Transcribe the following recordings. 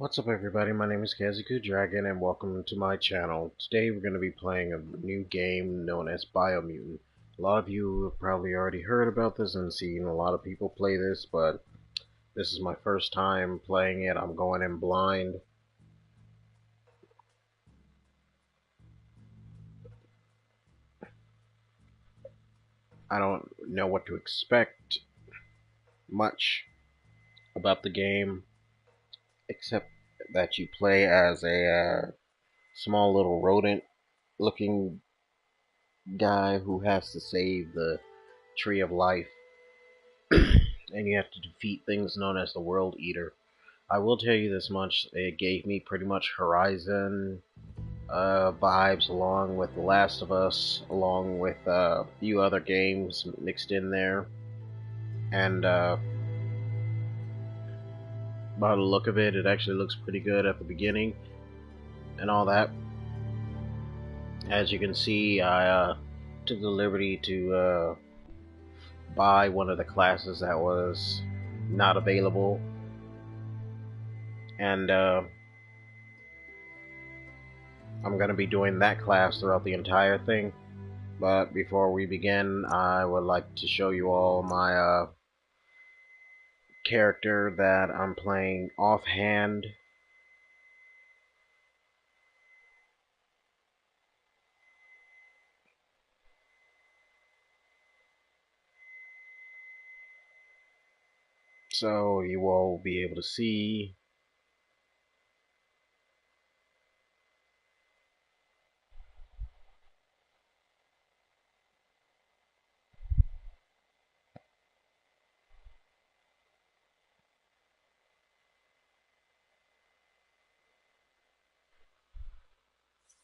What's up everybody, my name is Kazuku Dragon and welcome to my channel. Today we're going to be playing a new game known as Biomutant. A lot of you have probably already heard about this and seen a lot of people play this, but this is my first time playing it. I'm going in blind. I don't know what to expect much about the game, except that you play as a small little rodent looking guy who has to save the Tree of Life, and you have to defeat things known as the World Eater. I will tell you this much, it gave me pretty much Horizon vibes, along with The Last of Us, along with a few other games mixed in there. And by the look of it, it actually looks pretty good at the beginning and all that. As you can see, I took the liberty to buy one of the classes that was not available, and I'm going to be doing that class throughout the entire thing. But before we begin, I would like to show you all my character that I'm playing offhand. So you all will be able to see.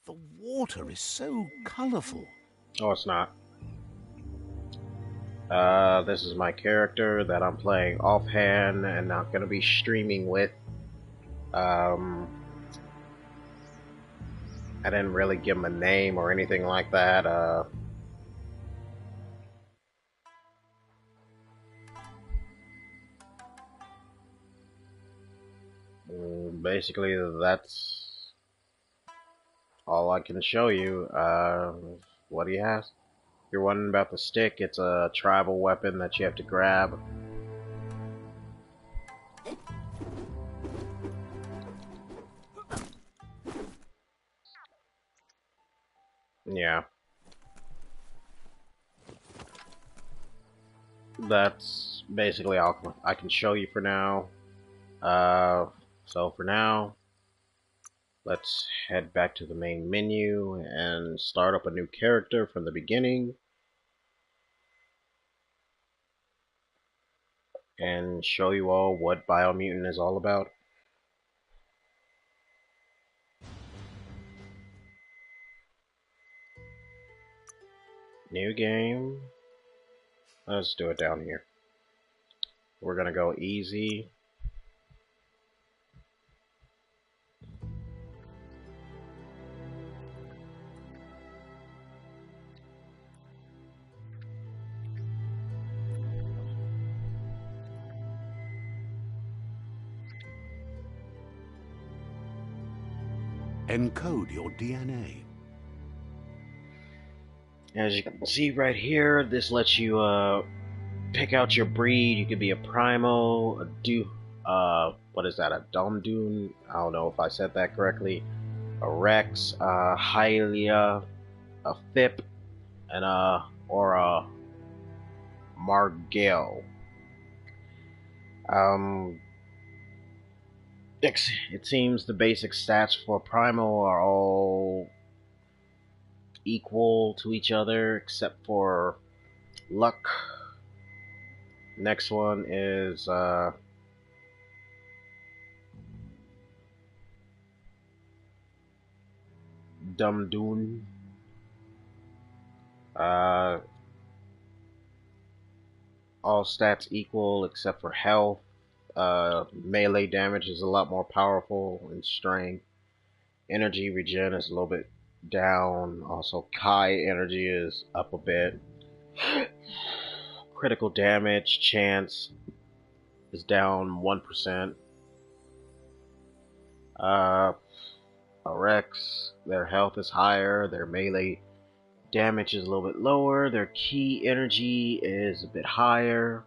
The water is so colourful. Oh, it's not. This is my character that I'm playing offhand and not going to be streaming with. Um, I didn't really give him a name or anything like that. Basically, that's all I can show you. What do you have? If you're wondering about the stick, it's a tribal weapon that you have to grab. Yeah. That's basically all I can show you for now. So for now, let's head back to the main menu and start up a new character from the beginning. And show you all what Biomutant is all about. New game. Let's do it down here. We're gonna go easy. Encode your DNA. As you can see right here, this lets you pick out your breed. You could be a Primo, what is that, a Domdune? I don't know if I said that correctly. A Rex, a Hylia, a Thip, and or a Margale. It seems the basic stats for Primo are all equal to each other except for luck. Next one is Dumdoon. All stats equal except for health. Melee damage is a lot more powerful, and strength. Energy regen is a little bit down. Also, Kai energy is up a bit. Critical damage chance is down 1%. Uh, Rex, their health is higher, their melee damage is a little bit lower, their key energy is a bit higher,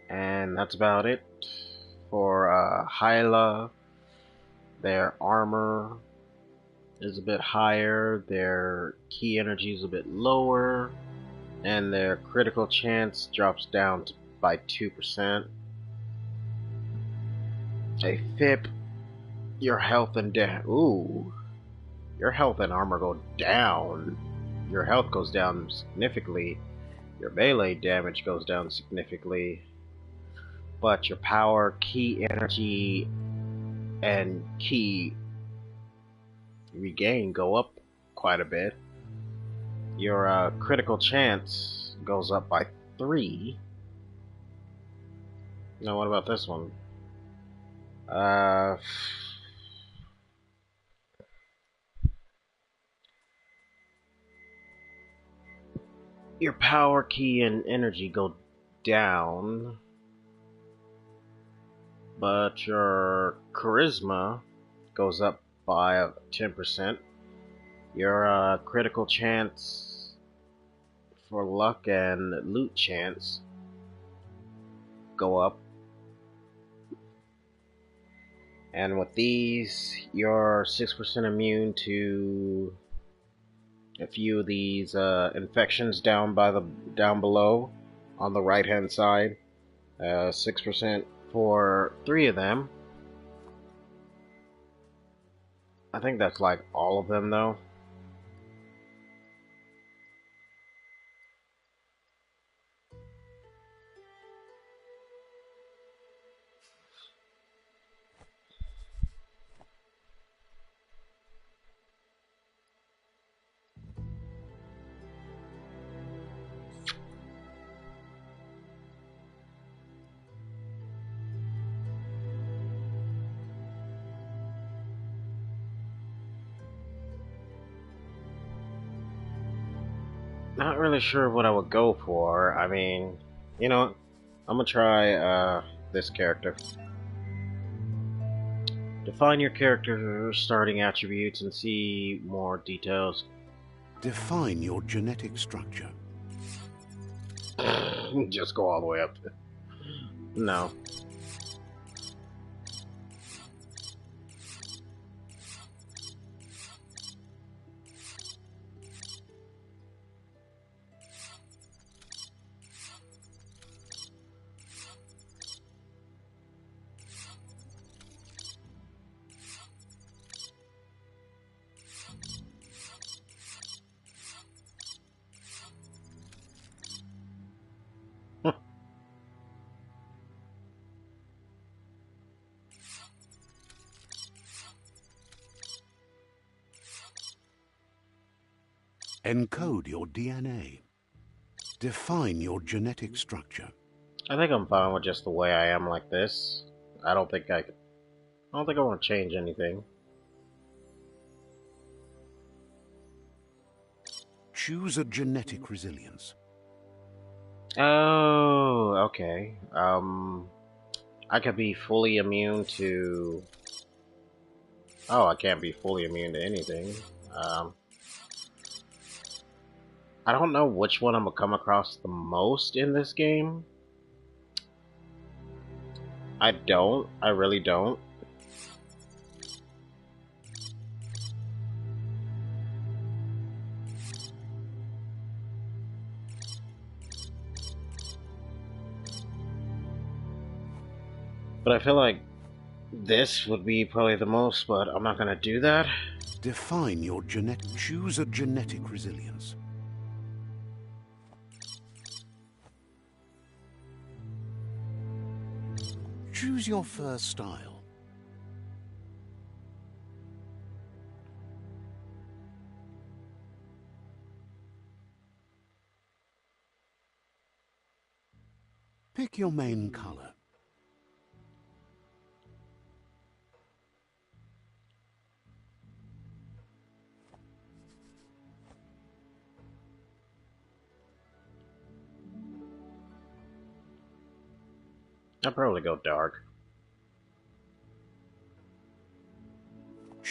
and that's about it. For Hyla, their armor is a bit higher, their key energy is a bit lower, and their critical chance drops down by 2%. A FIP, your health and your health and armor go down. Your health goes down significantly. Your melee damage goes down significantly. But your power, key energy, and key regain go up quite a bit. Your critical chance goes up by 3. Now, what about this one? Uh, your power, key, and energy go down, but your charisma goes up by 10%. Your critical chance for luck and loot chance go up. And with these, you're 6% immune to a few of these infections down below on the right hand side. 6% for 3 of them. I think that's like all of them though. Not really sure what I would go for. I mean, you know, I'm gonna try this character. Define your character's starting attributes and see more details. Define your genetic structure. Just go all the way up. No. Encode your DNA. Define your genetic structure. I think I'm fine with just the way I am like this. I don't think I want to change anything. Choose a genetic resilience. Oh, okay. I could be fully immune to... Oh, I can't be fully immune to anything. I don't know which one I'm gonna come across the most in this game. I don't. I really don't. But I feel like this would be probably the most, but I'm not gonna do that. Define your genetic. Choose a genetic resilience. Choose your first style. Pick your main color. I'll probably go dark.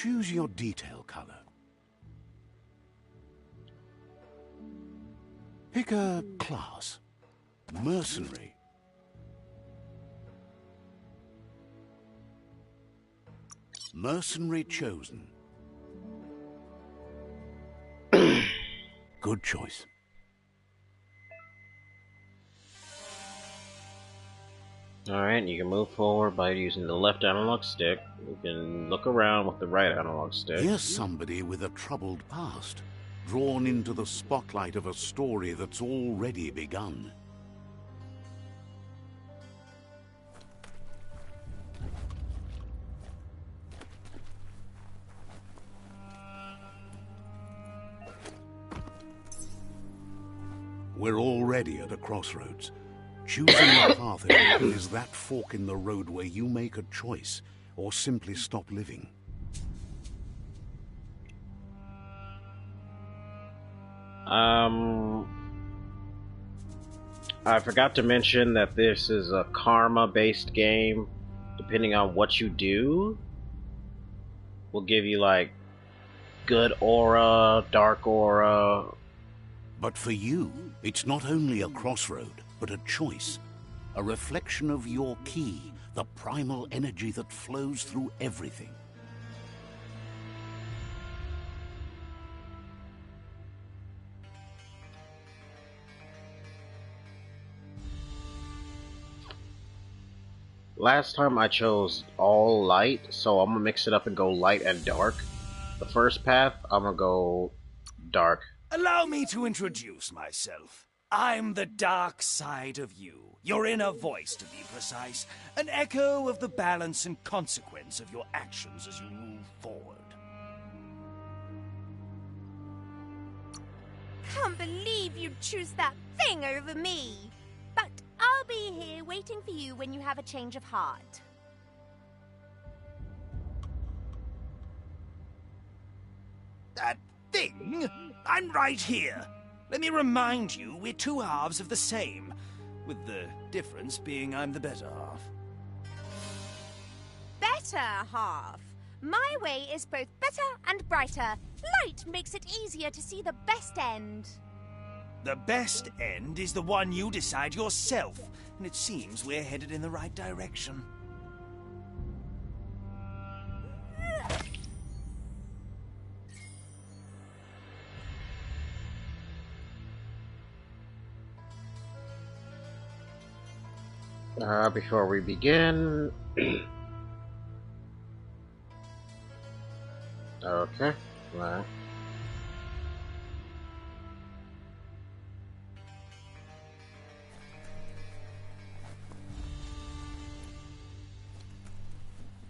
Choose your detail color. Pick a class. Mercenary. Mercenary chosen. Good choice. Alright, you can move forward by using the left analog stick. You can look around with the right analog stick. Here's somebody with a troubled past, drawn into the spotlight of a story that's already begun. We're already at a crossroads. Choosing a path is that fork in the road where you make a choice or simply stop living. I forgot to mention that this is a karma-based game. Depending on what you do, will give you like good aura, dark aura. But for you, it's not only a crossroad, but a choice. A reflection of your key, the primal energy that flows through everything. Last time I chose all light, so I'm gonna mix it up and go light and dark. The first path, I'm gonna go dark. Allow me to introduce myself. I'm the dark side of you, your inner voice to be precise, an echo of the balance and consequence of your actions as you move forward. Can't believe you'd choose that thing over me. But I'll be here waiting for you when you have a change of heart. That thing? I'm right here. Let me remind you, we're two halves of the same, with the difference being I'm the better half. Better half. My way is both better and brighter. Light makes it easier to see the best end. The best end is the one you decide yourself, and it seems we're headed in the right direction. Before we begin... Okay. Well.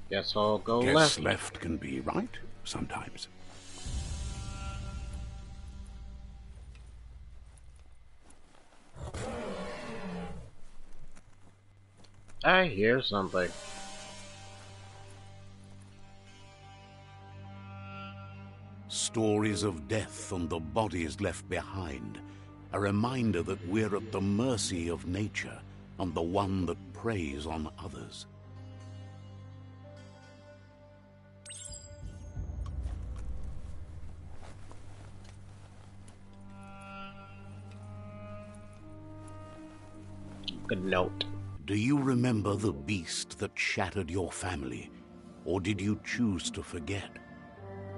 Guess I'll go Guess left. left can be right, sometimes. I hear something. Stories of death and the bodies left behind. A reminder that we're at the mercy of nature and the one that preys on others. Good note. Do you remember the beast that shattered your family? Or did you choose to forget?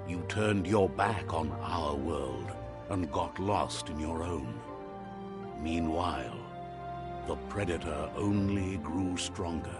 You turned your back on our world and got lost in your own. Meanwhile, the predator only grew stronger.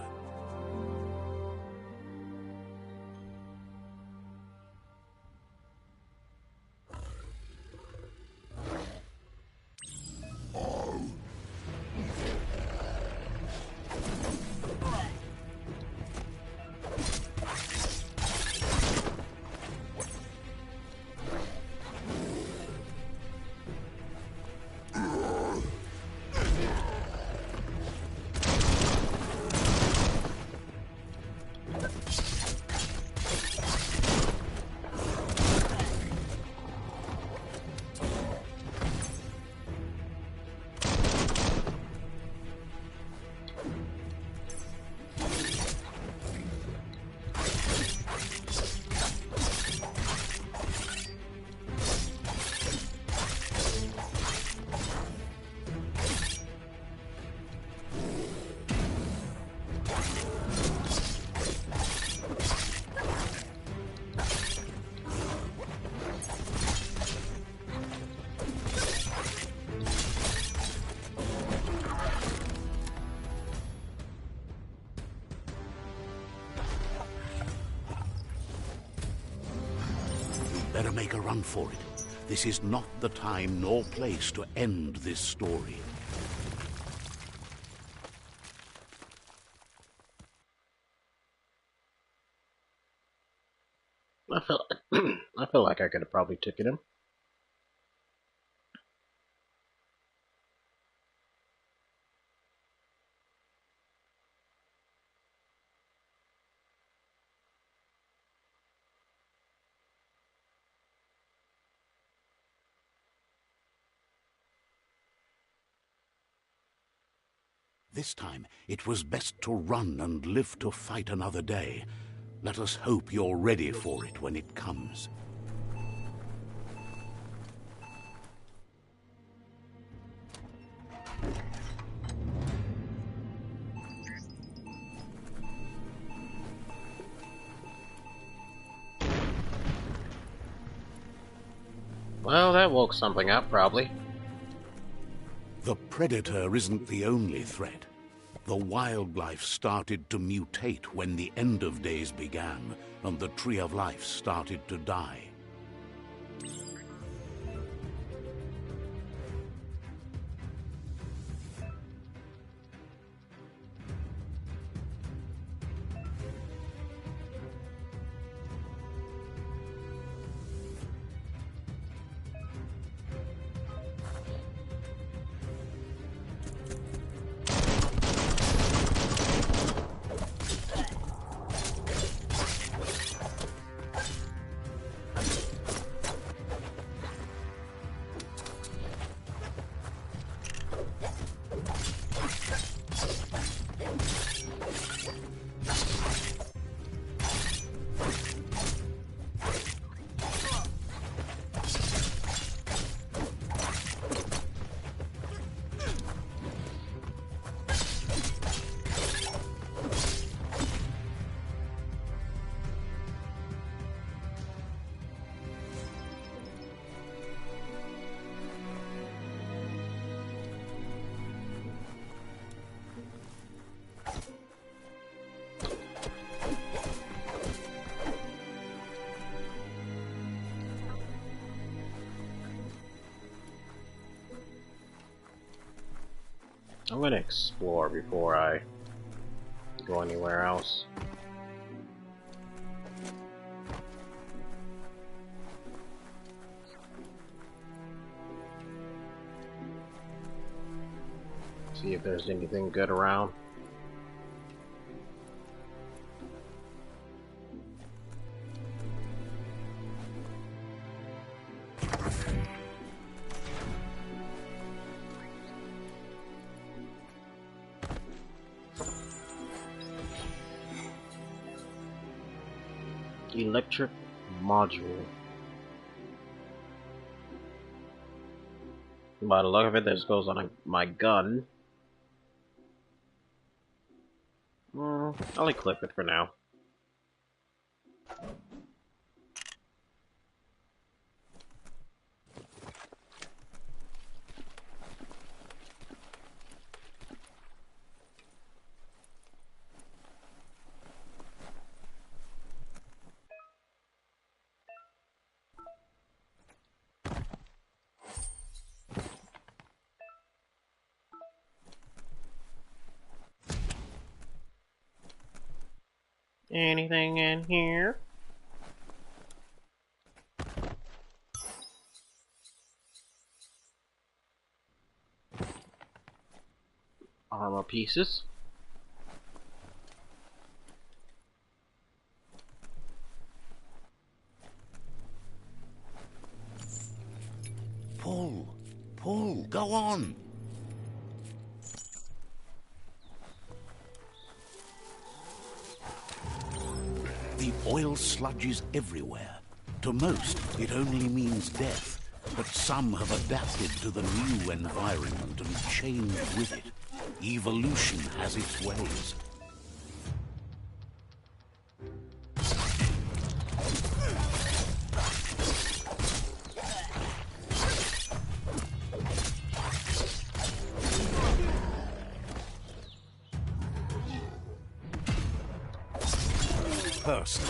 Better make a run for it. This is not the time nor place to end this story. I feel I feel like I could have probably taken him. This time, it was best to run and live to fight another day. Let us hope you're ready for it when it comes. Well, that woke something up, probably. The predator isn't the only threat. The wildlife started to mutate when the end of days began, and the tree of life started to die. I'm gonna explore before I go anywhere else. See if there's anything good around. Electric module. By the look of it, this goes on my gun. I'll equip it for now. Anything in here? Armor pieces. Pull, go on. The oil sludges everywhere. To most, it only means death, but some have adapted to the new environment and changed with it. Evolution has its ways. Person.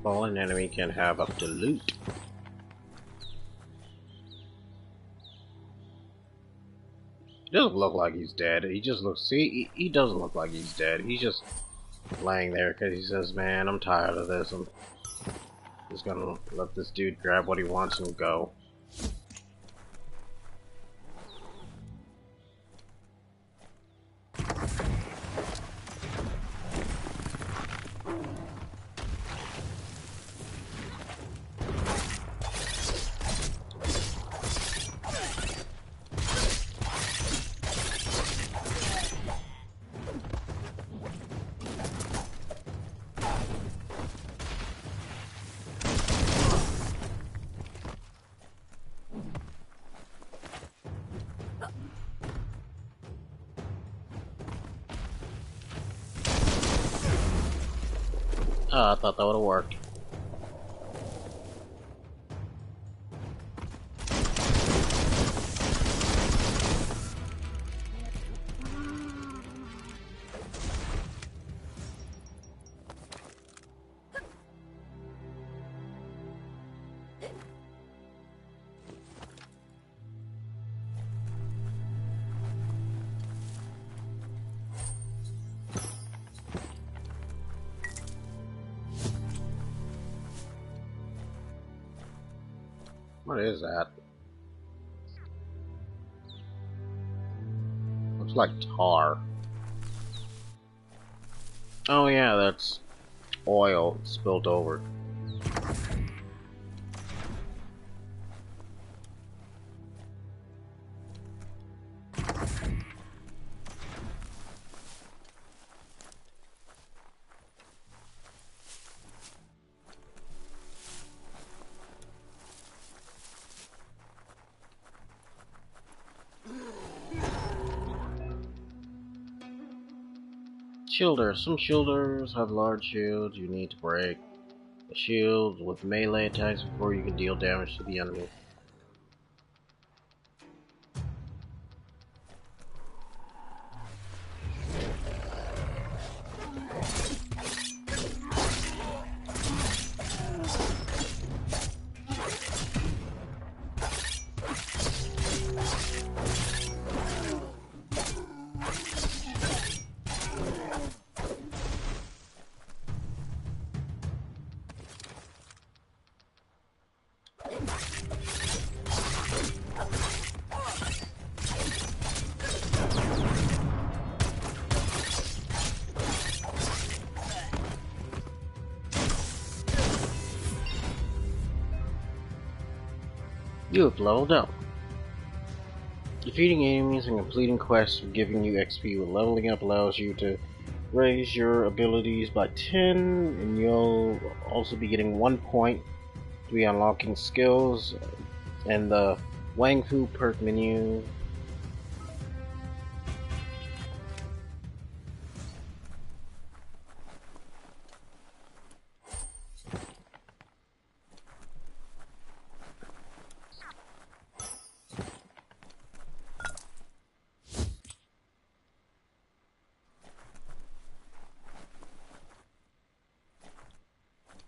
Fallen enemy can have up to loot. He doesn't look like he's dead. He just looks. See, he doesn't look like he's dead. He's just laying there because he says, "Man, I'm tired of this. I'm just gonna let this dude grab what he wants and go." I thought that would have worked. What is that? Looks like tar. Oh yeah, that's oil spilled over. Shielders. Some shielders have large shields you need to break. The shield with melee attacks before you can deal damage to the enemy. You have leveled up. Defeating enemies and completing quests are giving you XP, with leveling up allows you to raise your abilities by 10, and you'll also be getting 1 point to be unlocking skills and the Wang Fu perk menu.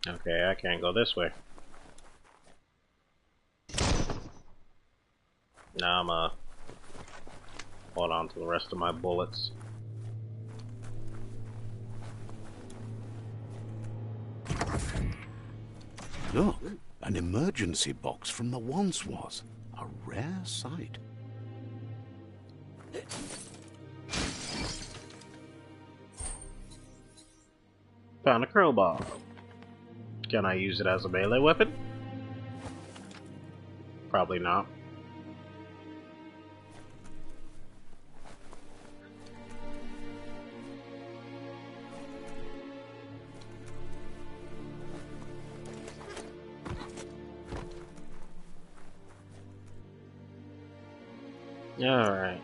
Okay, I can't go this way. Now I'm hold on to the rest of my bullets. Look, an emergency box from the once was. A rare sight. Found a crowbar. Can I use it as a melee weapon? Probably not. Alright.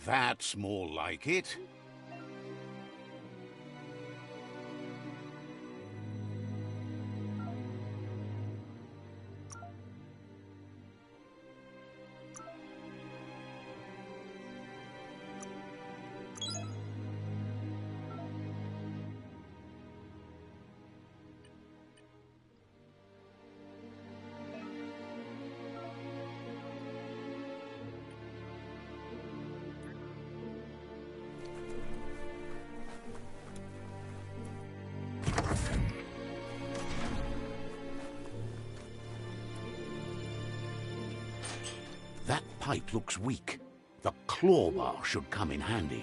That's more like it. pipe looks weak. The claw bar should come in handy.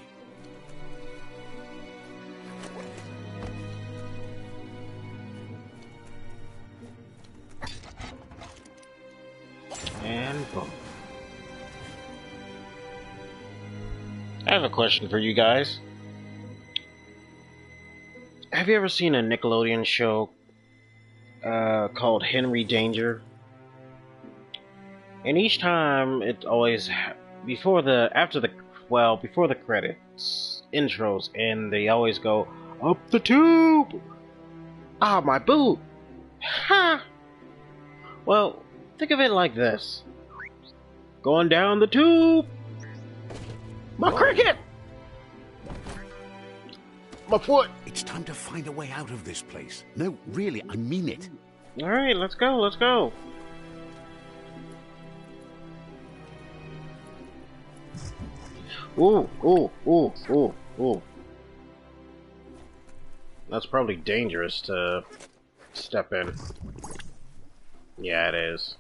And boom. I have a question for you guys. Have you ever seen a Nickelodeon show called Henry Danger? And each time it always before the credits intros, and they always go up the tube. Ah, my boot. Ha. Well, think of it like this: going down the tube. My cricket. My foot. It's time to find a way out of this place. No, really, I mean it. All right, let's go. Let's go. Ooh, ooh, ooh, ooh, ooh. That's probably dangerous to step in. Yeah, it is.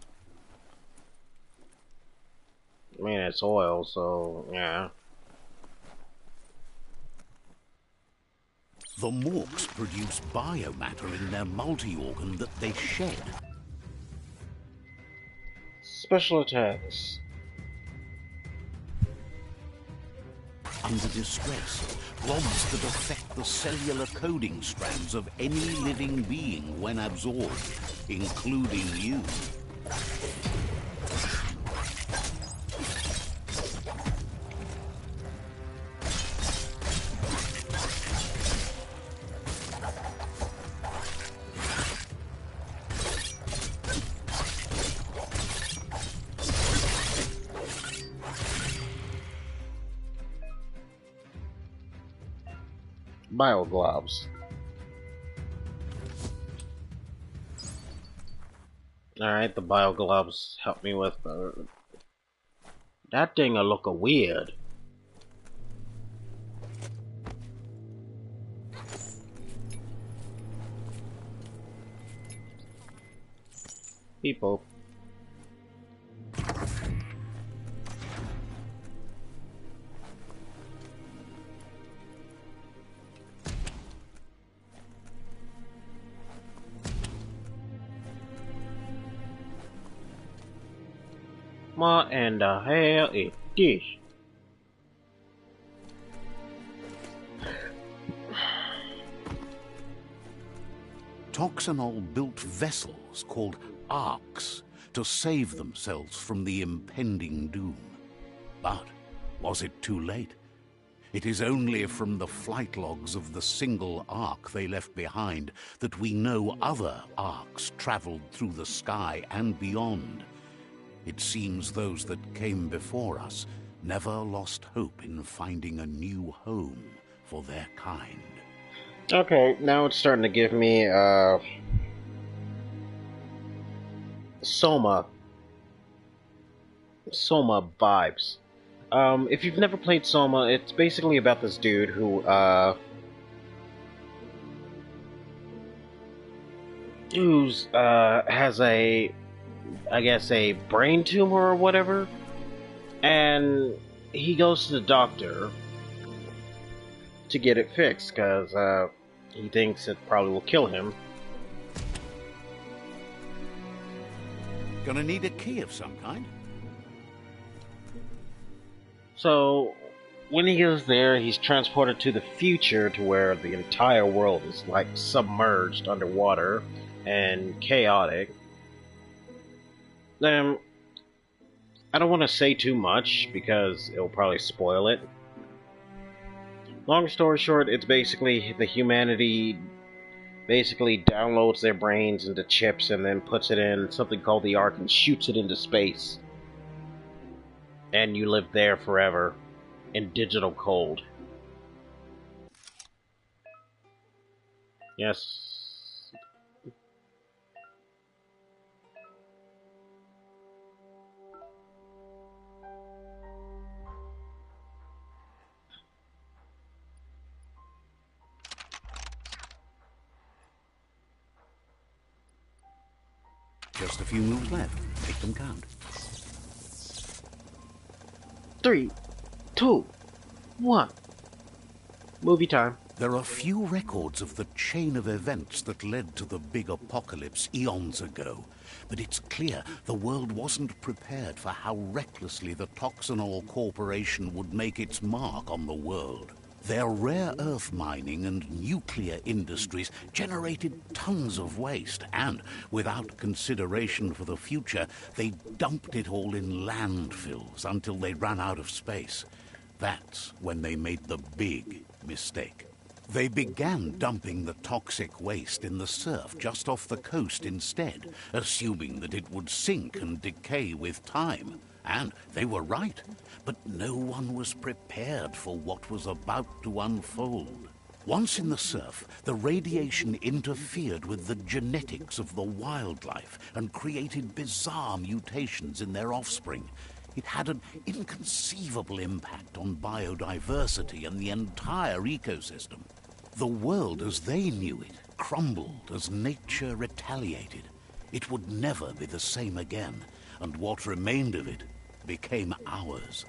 I mean, it's oil, so yeah. The Morks produce biomatter in their multi-organ that they shed. Special attacks. Under distress, blobs that affect the cellular coding strands of any living being when absorbed, including you. Bioglobs. Alright, the bioglobs help me with that thing a look weird. People. What in the hell is this? Toxanol built vessels called arks to save themselves from the impending doom. But was it too late? It is only from the flight logs of the single ark they left behind that we know other arks traveled through the sky and beyond. It seems those that came before us never lost hope in finding a new home for their kind. Okay, now it's starting to give me Soma vibes. If you've never played Soma, it's basically about this dude who has a, I guess, a brain tumor or whatever, and he goes to the doctor to get it fixed because he thinks it probably will kill him. Gonna need a key of some kind. So when he goes there, he's transported to the future, to where the entire world is like submerged underwater and chaotic. I don't want to say too much because it'll probably spoil it. Long story short, it's basically the humanity basically downloads their brains into chips and then puts it in something called the Ark and shoots it into space. And you live there forever in digital cold. Yes. Just a few moves left. Make them count. 3, 2, 1. Movie time. There are few records of the chain of events that led to the big apocalypse eons ago, but it's clear the world wasn't prepared for how recklessly the Toxanol Corporation would make its mark on the world. Their rare earth mining and nuclear industries generated tons of waste, and, without consideration for the future, they dumped it all in landfills until they ran out of space. That's when they made the big mistake. They began dumping the toxic waste in the surf just off the coast instead, assuming that it would sink and decay with time. And they were right, but no one was prepared for what was about to unfold. Once in the surf, the radiation interfered with the genetics of the wildlife and created bizarre mutations in their offspring. It had an inconceivable impact on biodiversity and the entire ecosystem. The world as they knew it crumbled as nature retaliated. It would never be the same again, and what remained of it became ours.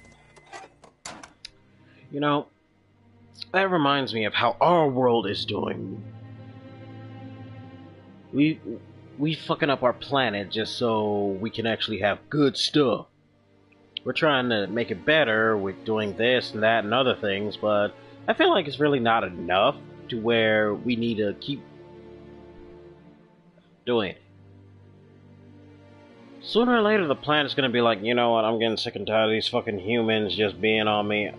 You know, that reminds me of how our world is doing. We fucking up our planet just so we can actually have good stuff. We're trying to make it better with doing this and that and other things, but I feel like it's really not enough to where we need to keep doing it. Sooner or later, the planet's gonna be like, you know what, I'm getting sick and tired of these fucking humans just being on me.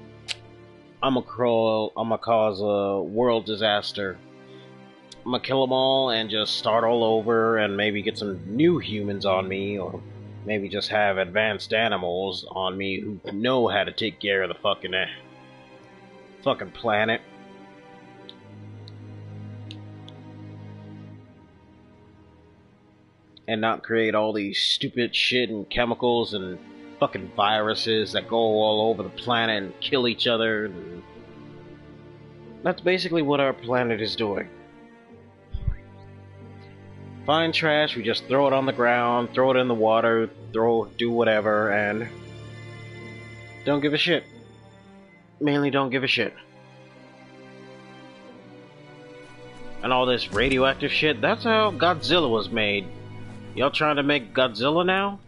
I'm gonna cause a world disaster. I'm gonna kill them all and just start all over and maybe get some new humans on me, or maybe just have advanced animals on me who know how to take care of the fucking planet. And not create all these stupid shit and chemicals and fucking viruses that go all over the planet and kill each other. And that's basically what our planet is doing. Find trash, we just throw it on the ground, throw it in the water, do whatever, and don't give a shit. Mainly don't give a shit. And all this radioactive shit, that's how Godzilla was made. Y'all trying to make Godzilla now?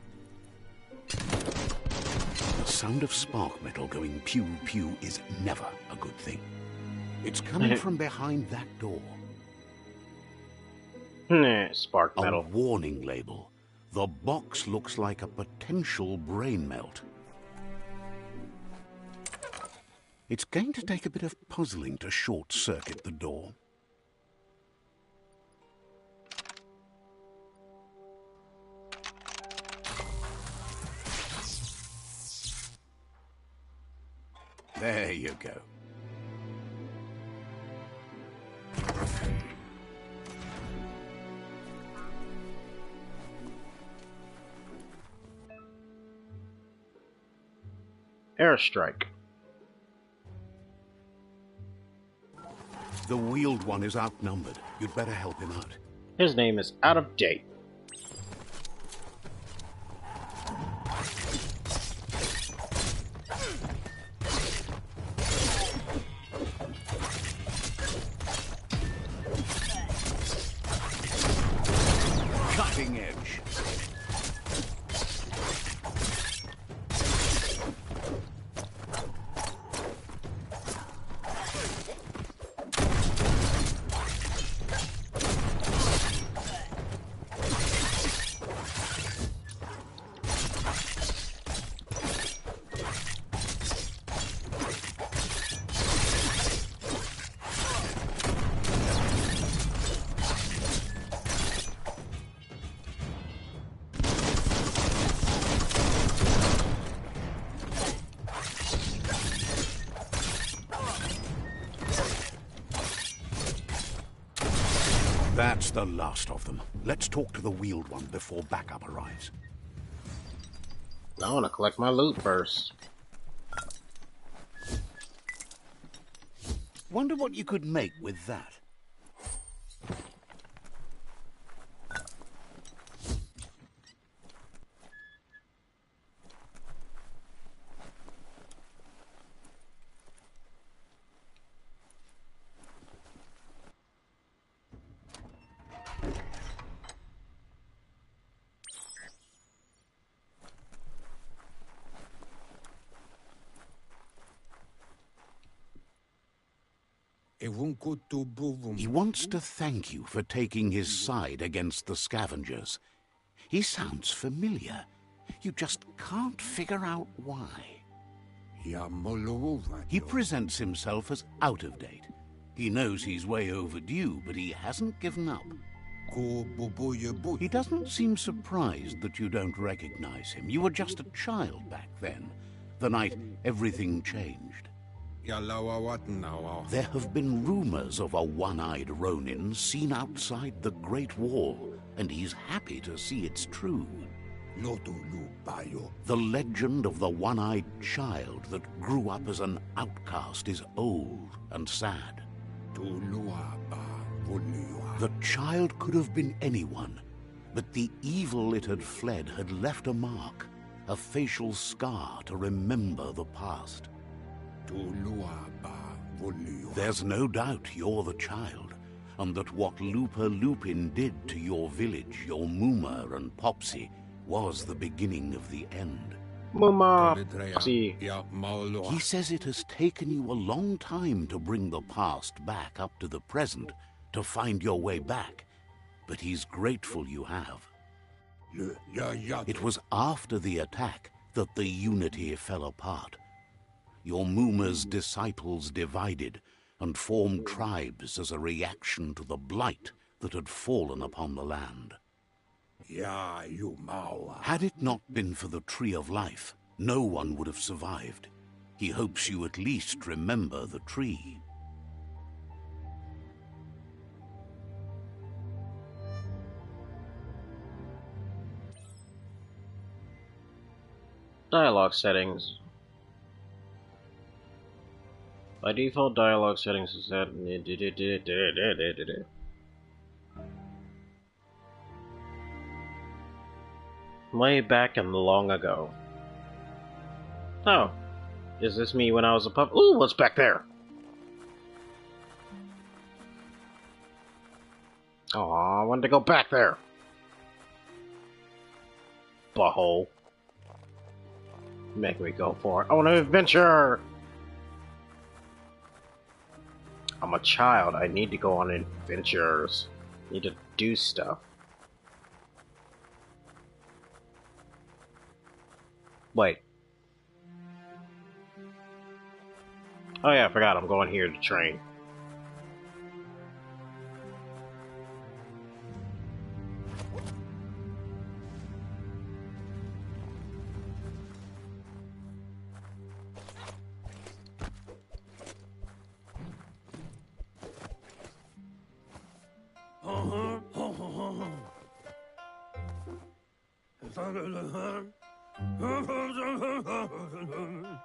The sound of spark metal going pew-pew is never a good thing. It's coming from behind that door. Spark metal. A warning label. The box looks like a potential brain melt. It's going to take a bit of puzzling to short-circuit the door. There you go. Airstrike. The wheeled one is outnumbered. You'd better help him out. His name is out of date. Cutting edge. That's the last of them. Let's talk to the wheeled one before backup arrives. I want to collect my loot first. Wonder what you could make with that. He wants to thank you for taking his side against the scavengers. He sounds familiar. You just can't figure out why. He presents himself as out of date. He knows he's way overdue, but he hasn't given up. He doesn't seem surprised that you don't recognize him. You were just a child back then, the night everything changed. There have been rumors of a one-eyed Ronin seen outside the Great Wall, and he's happy to see it's true. The legend of the one-eyed child that grew up as an outcast is old and sad. The child could have been anyone, but the evil it had fled had left a mark, a facial scar to remember the past. There's no doubt you're the child, and that what Lupa Lupin did to your village, your Muma and Popsy, was the beginning of the end. Muma, see. He says it has taken you a long time to bring the past back up to the present, to find your way back, but he's grateful you have. It was after the attack that the unity fell apart. Your Muma's disciples divided and formed tribes as a reaction to the blight that had fallen upon the land. Had it not been for the Tree of Life, no one would have survived. He hopes you at least remember the tree. Dialogue settings. By default, dialogue settings is set. Way back and long ago. Oh, is this me when I was a pup? Ooh, what's back there? Oh, I wanted to go back there. Butthole. Make me go for it. I want to adventure! I'm a child. I need to go on adventures. I need to do stuff. Wait. Oh yeah, I forgot. I'm going here to train.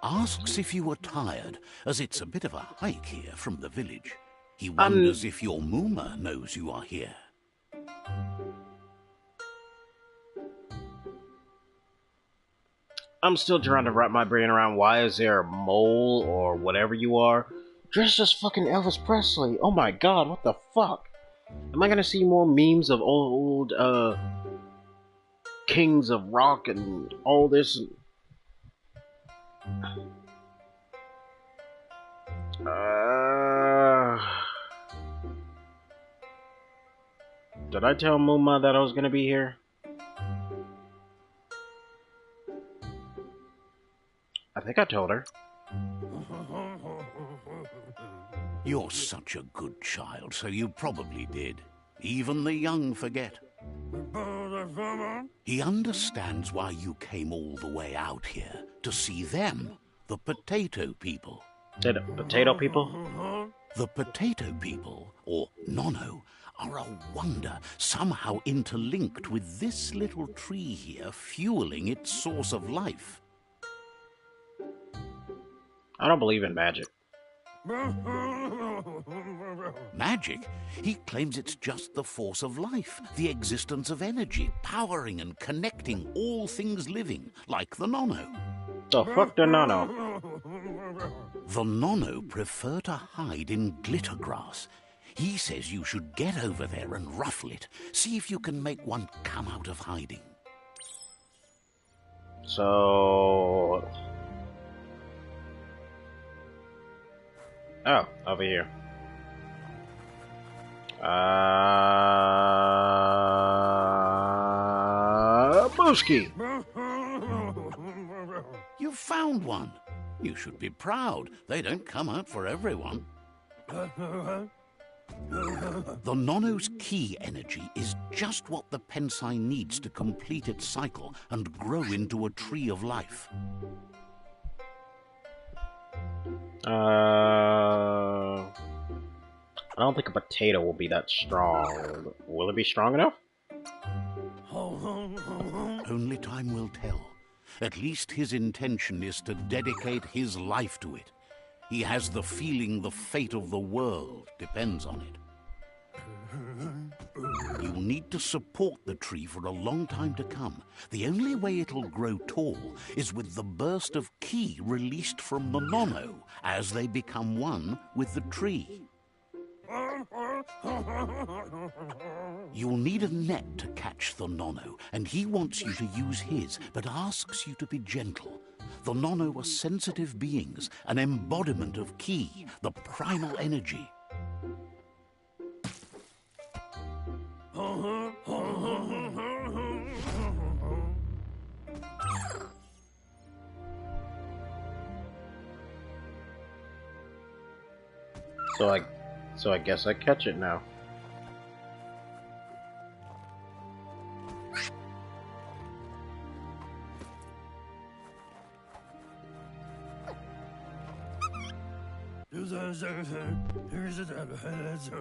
Asks if you were tired, as it's a bit of a hike here from the village. He wonders if your Muma knows you are here. I'm still trying to wrap my brain around why is there a mole or whatever you are dressed as fucking Elvis Presley. Oh my god, what the fuck? Am I gonna see more memes of old kings of rock and all this? Did I tell Muma that I was gonna be here? I think I told her. You're such a good child, so you probably did. Even the young forget. He understands why you came all the way out here, to see them, the potato people. The potato people? The potato people, or Nono, are a wonder, somehow interlinked with this little tree here, fueling its source of life. I don't believe in magic. Magic? He claims it's just the force of life, the existence of energy, powering and connecting all things living, like the Nono. The fuck the Nono? The Nono prefer to hide in glitter grass. He says you should get over there and ruffle it. See if you can make one come out of hiding. So... Oh, over here. Booski! You found one. You should be proud. They don't come out for everyone. The Nono's key energy is just what the Pensai needs to complete its cycle and grow into a tree of life. I don't think a potato will be that strong. Will it be strong enough? Only time will tell. At least his intention is to dedicate his life to it. He has the feeling the fate of the world depends on it. You'll need to support the tree for a long time to come. The only way it'll grow tall is with the burst of ki released from the Nono as they become one with the tree. You'll need a net to catch the Nono, and he wants you to use his, but asks you to be gentle. The Nono are sensitive beings, an embodiment of ki, the primal energy. So I guess I catch it now.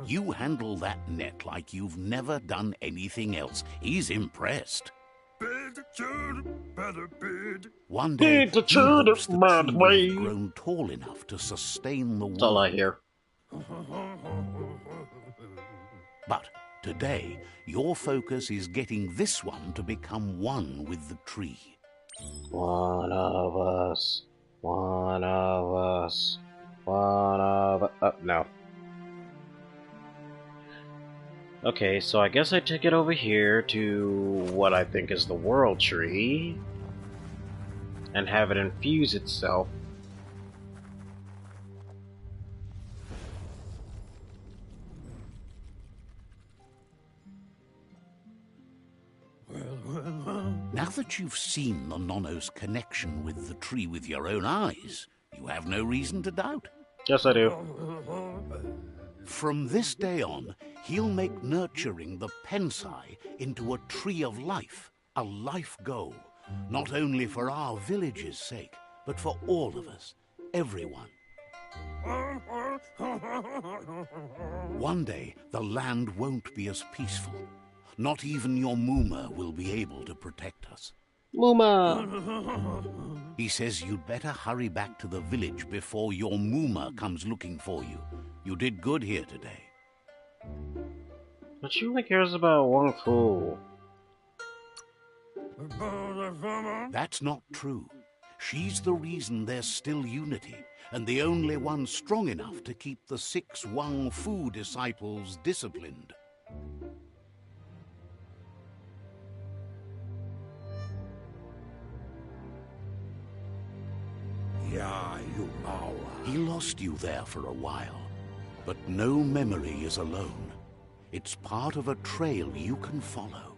You handle that net like you've never done anything else. He's impressed. One day, he hopes the tree will have grown tall enough to sustain the world. That's all I hear. But today, your focus is getting this one to become one with the tree. One of us. One of us. One of... no. Okay, so I guess I take it over here to what I think is the world tree and have it infuse itself. Now that you've seen the Nono's connection with the tree with your own eyes, you have no reason to doubt. Yes, I do. From this day on, he'll make nurturing the Pensai into a tree of life, a life goal, not only for our village's sake, but for all of us, everyone. One day, the land won't be as peaceful. Not even your Muma will be able to protect us. Muma! He says you'd better hurry back to the village before your Muma comes looking for you. You did good here today. But she only cares about Wang Fu. That's not true. She's the reason there's still unity, and the only one strong enough to keep the 6 Wang Fu disciples disciplined. He lost you there for a while, but no memory is alone. It's part of a trail you can follow.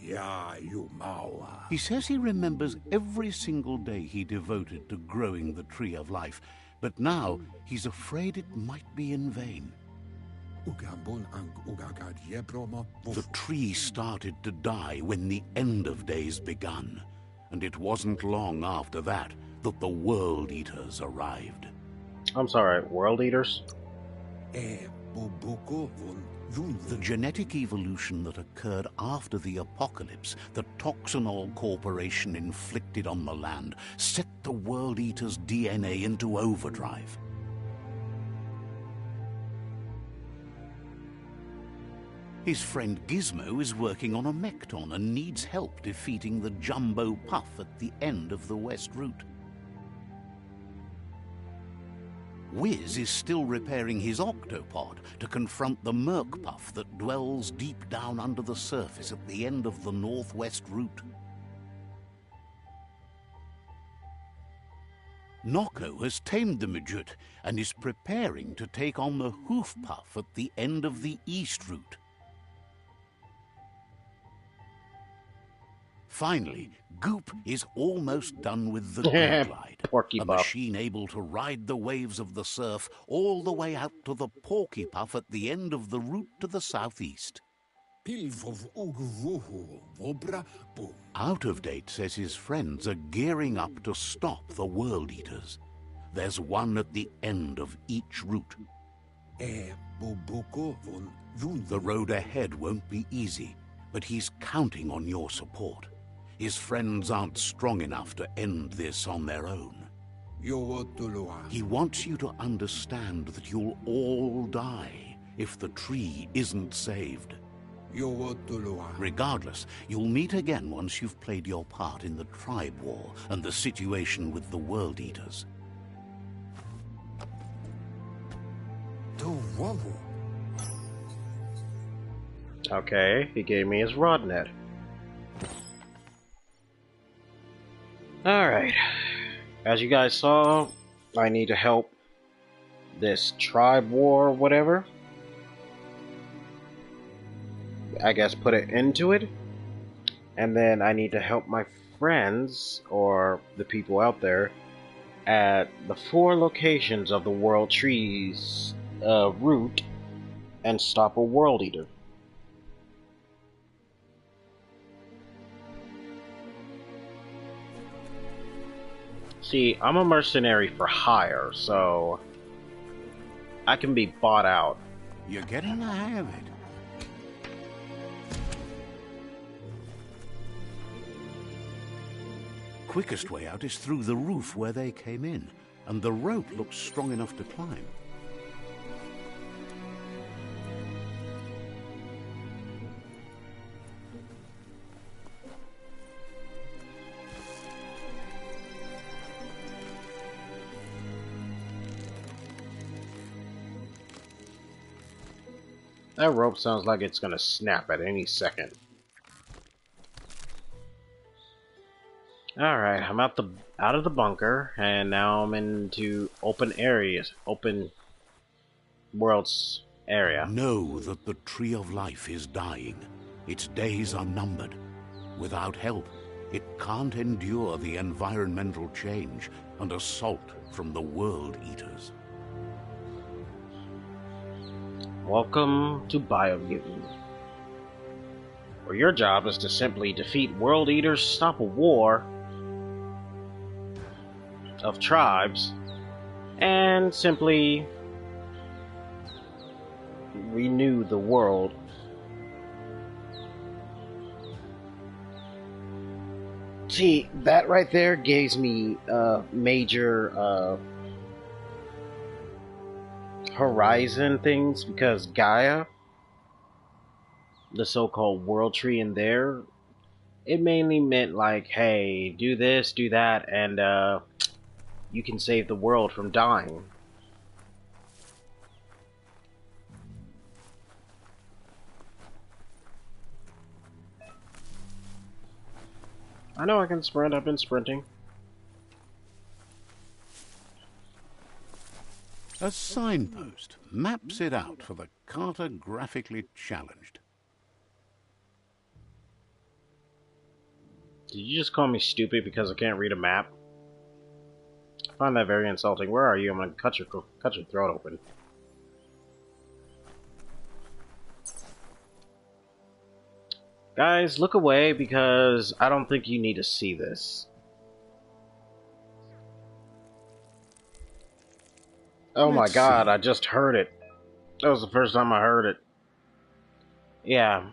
He says he remembers every single day he devoted to growing the Tree of Life, but now he's afraid it might be in vain. The tree started to die when the end of days begun, and it wasn't long after that that the World Eaters arrived. I'm sorry, World Eaters? The genetic evolution that occurred after the apocalypse that Toxanol Corporation inflicted on the land set the World Eater's DNA into overdrive. His friend Gizmo is working on a Mekton and needs help defeating the Jumbo Puff at the end of the West Route. Wiz is still repairing his octopod to confront the Merc Puff that dwells deep down under the surface at the end of the Northwest Route. Nocco has tamed the midget and is preparing to take on the hoof puff at the end of the east route. Finally, Goop is almost done with the Goo Glide, Porky a Buff. machine able to ride the waves of the surf all the way out to the Porky Puff at the end of the route to the southeast. Out of Date says his friends are gearing up to stop the World Eaters. There's one at the end of each route. The road ahead won't be easy, but he's counting on your support. His friends aren't strong enough to end this on their own. He wants you to understand that you'll all die if the tree isn't saved. Regardless, you'll meet again once you've played your part in the tribe war and the situation with the World Eaters. Okay, he gave me his rod net. Alright. As you guys saw, I need to help this tribe war or whatever. I guess put it into it. And then I need to help my friends, or the people out there, at the 4 locations of the World Trees route and stop a World Eater. See, I'm a mercenary for hire, so I can be bought out. You're getting the hang of it. Quickest way out is through the roof where they came in, and the rope looks strong enough to climb. That rope sounds like it's gonna snap at any second. Alright, I'm out of the bunker, and now I'm into open areas, open worlds area. Know that the Tree of Life is dying. Its days are numbered. Without help, it can't endure the environmental change and assault from the World Eaters. Welcome to Biomutant, where your job is to simply defeat World Eaters, stop a war of tribes, and simply renew the world. See, that right there gives me major horizon things, because Gaia, the so-called world tree in there, it mainly meant like, hey, do this, do that, and you can save the world from dying. I know I can sprint, I've been sprinting. A signpost maps it out for the cartographically challenged. Did you just call me stupid because I can't read a map? I find that very insulting. Where are you? I'm gonna cut your throat open. Guys, look away, because I don't think you need to see this. Oh my god, I just heard it. That was the first time I heard it. Yeah,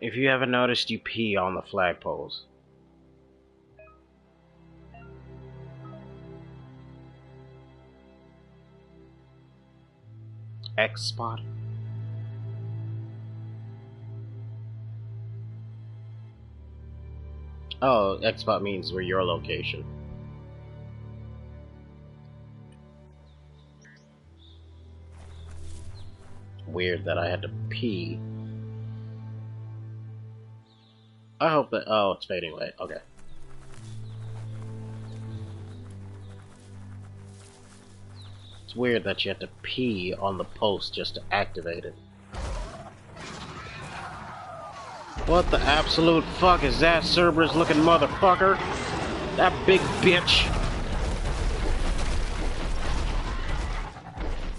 if you haven't noticed, you pee on the flagpoles. X spot. Oh, X spot means where your location. Weird that I had to pee. I hope that. Oh, it's fading away. Okay. weird that you have to pee on the post just to activate it. What the absolute fuck is that, Cerberus looking motherfucker? That big bitch.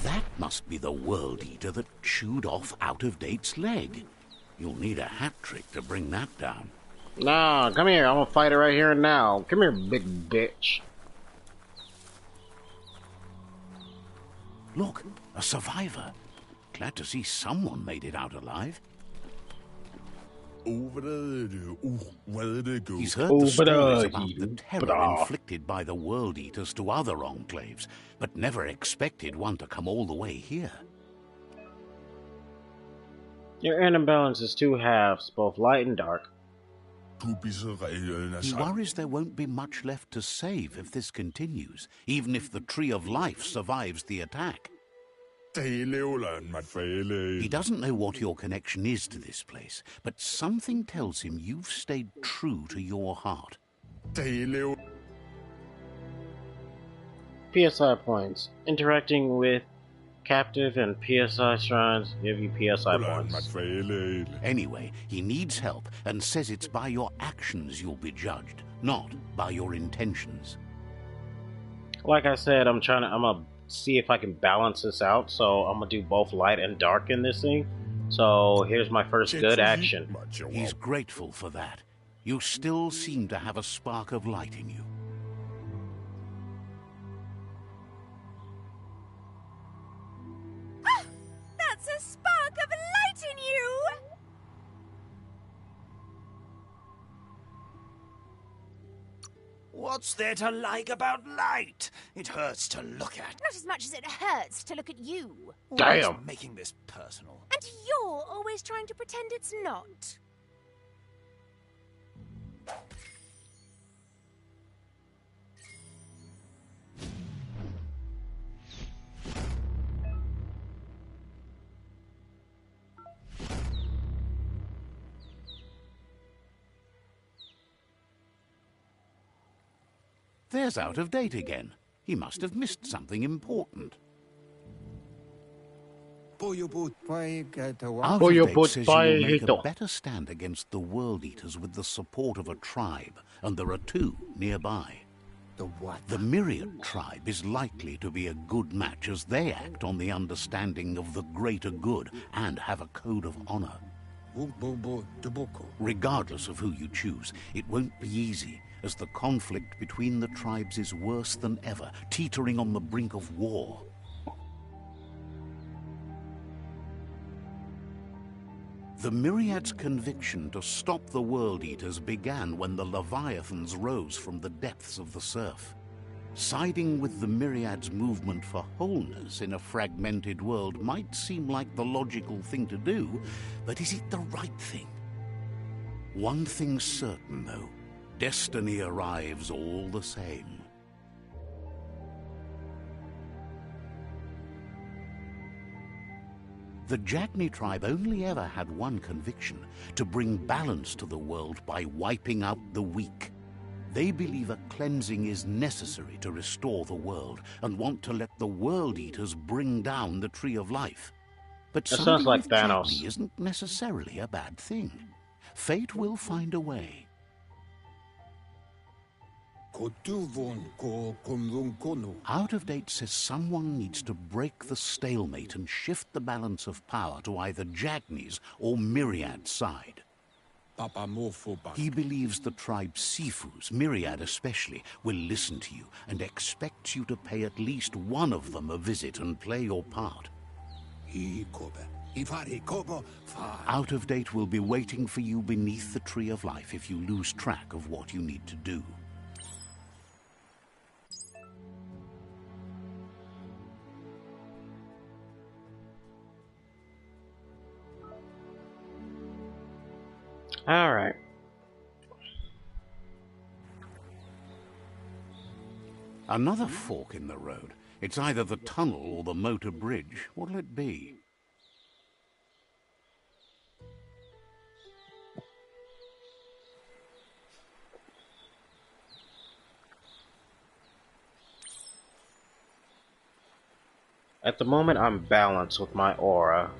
That must be the World Eater that chewed off Out-of-Date's leg. You'll need a hat trick to bring that down. Nah, come here. I'm gonna fight it right here and now. Come here, big bitch. Look, a survivor. Glad to see someone made it out alive. He's heard the stories about the terror inflicted by the World Eaters to other enclaves, but never expected one to come all the way here. Your inner balance is two halves, both light and dark. He worries there won't be much left to save if this continues, even if the Tree of Life survives the attack. He doesn't know what your connection is to this place, but something tells him you've stayed true to your heart. PSI points. Interacting with captive and PSI shrines give you PSI points. Anyway, he needs help and says it's by your actions you'll be judged, not by your intentions. Like I said, I'm gonna see if I can balance this out, so I'm gonna do both light and dark in this thing. So here's my first good action. He's grateful for that. You still seem to have a spark of light in you. Ah, that's a spark of light in you! What's there to like about light? It hurts to look at. Not as much as it hurts to look at you. Damn. Always making this personal. And you're always trying to pretend it's not. There's Out-of-Date again. He must have missed something important. Out-of-Date says you'll make a better stand against the World Eaters with the support of a tribe, and there are two nearby. The Myriad tribe is likely to be a good match as they act on the understanding of the greater good and have a code of honor. Regardless of who you choose, it won't be easy, as the conflict between the tribes is worse than ever, teetering on the brink of war. The Myriad's conviction to stop the World Eaters began when the Leviathans rose from the depths of the surf. Siding with the Myriad's movement for wholeness in a fragmented world might seem like the logical thing to do, but is it the right thing? One thing's certain, though. Destiny arrives all the same. The Jagni tribe only ever had one conviction: to bring balance to the world by wiping out the weak. They believe a cleansing is necessary to restore the world, and want to let the World Eaters bring down the Tree of Life. But That sounds like Thanos. Jagni isn't necessarily a bad thing. Fate will find a way. Out-of-Date says someone needs to break the stalemate and shift the balance of power to either Jagni's or Myriad's side. He believes the tribe Sifu's, Myriad especially, will listen to you and expects you to pay at least one of them a visit and play your part. Out-of-Date will be waiting for you beneath the Tree of Life if you lose track of what you need to do. Alright. Another fork in the road. It's either the tunnel or the motor bridge. What'll it be? At the moment, I'm balanced with my aura.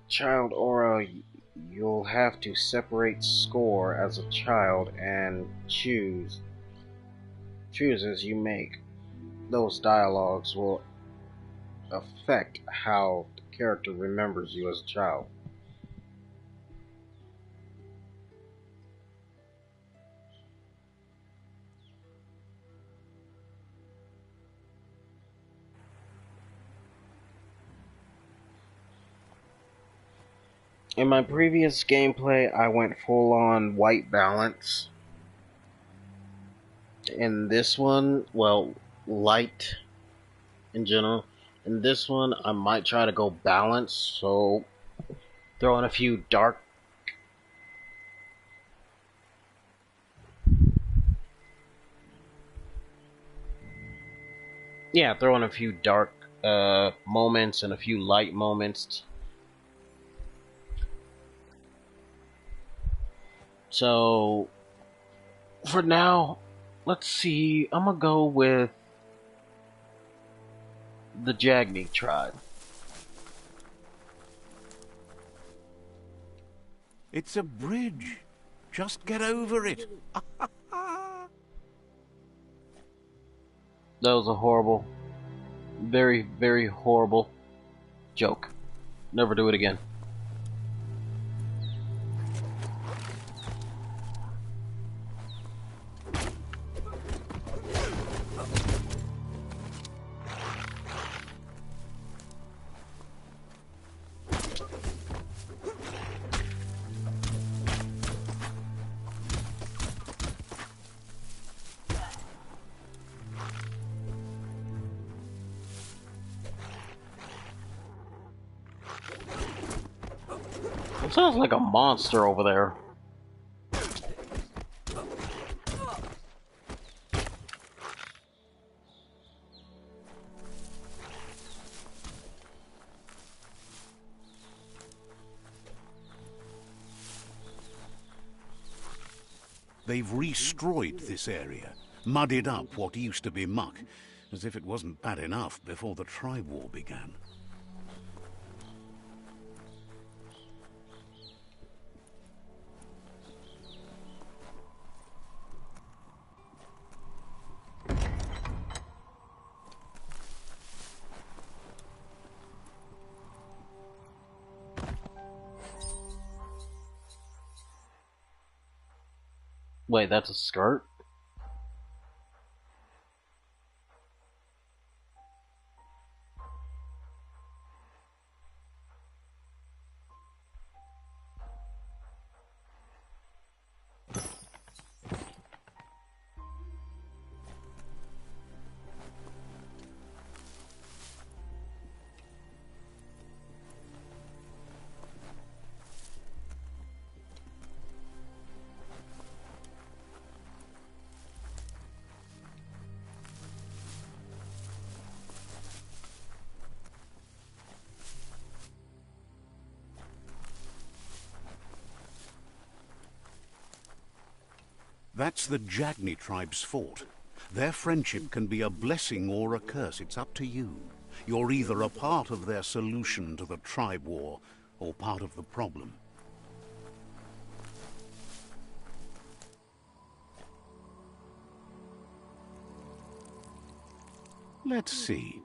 Child aura, you'll have to separate score as a child and choose. Chooses you make. Those dialogues will affect how the character remembers you as a child. In my previous gameplay, I went full on white balance. In this one, well, light in general. In this one, I might try to go balance, so throw in a few dark. Yeah, throw in a few dark moments and a few light moments. So, for now, let's see. I'm gonna go with the Jagni tribe. It's a bridge. Just get over it. That was a horrible, very, very horrible joke. Never do it again. It sounds like a monster over there. They've destroyed this area, muddied up what used to be muck, as if it wasn't bad enough before the tribe war began. Wait, that's a skirt? That's the Jagni tribe's fort. Their friendship can be a blessing or a curse. It's up to you. You're either a part of their solution to the tribe war, or part of the problem. Let's see.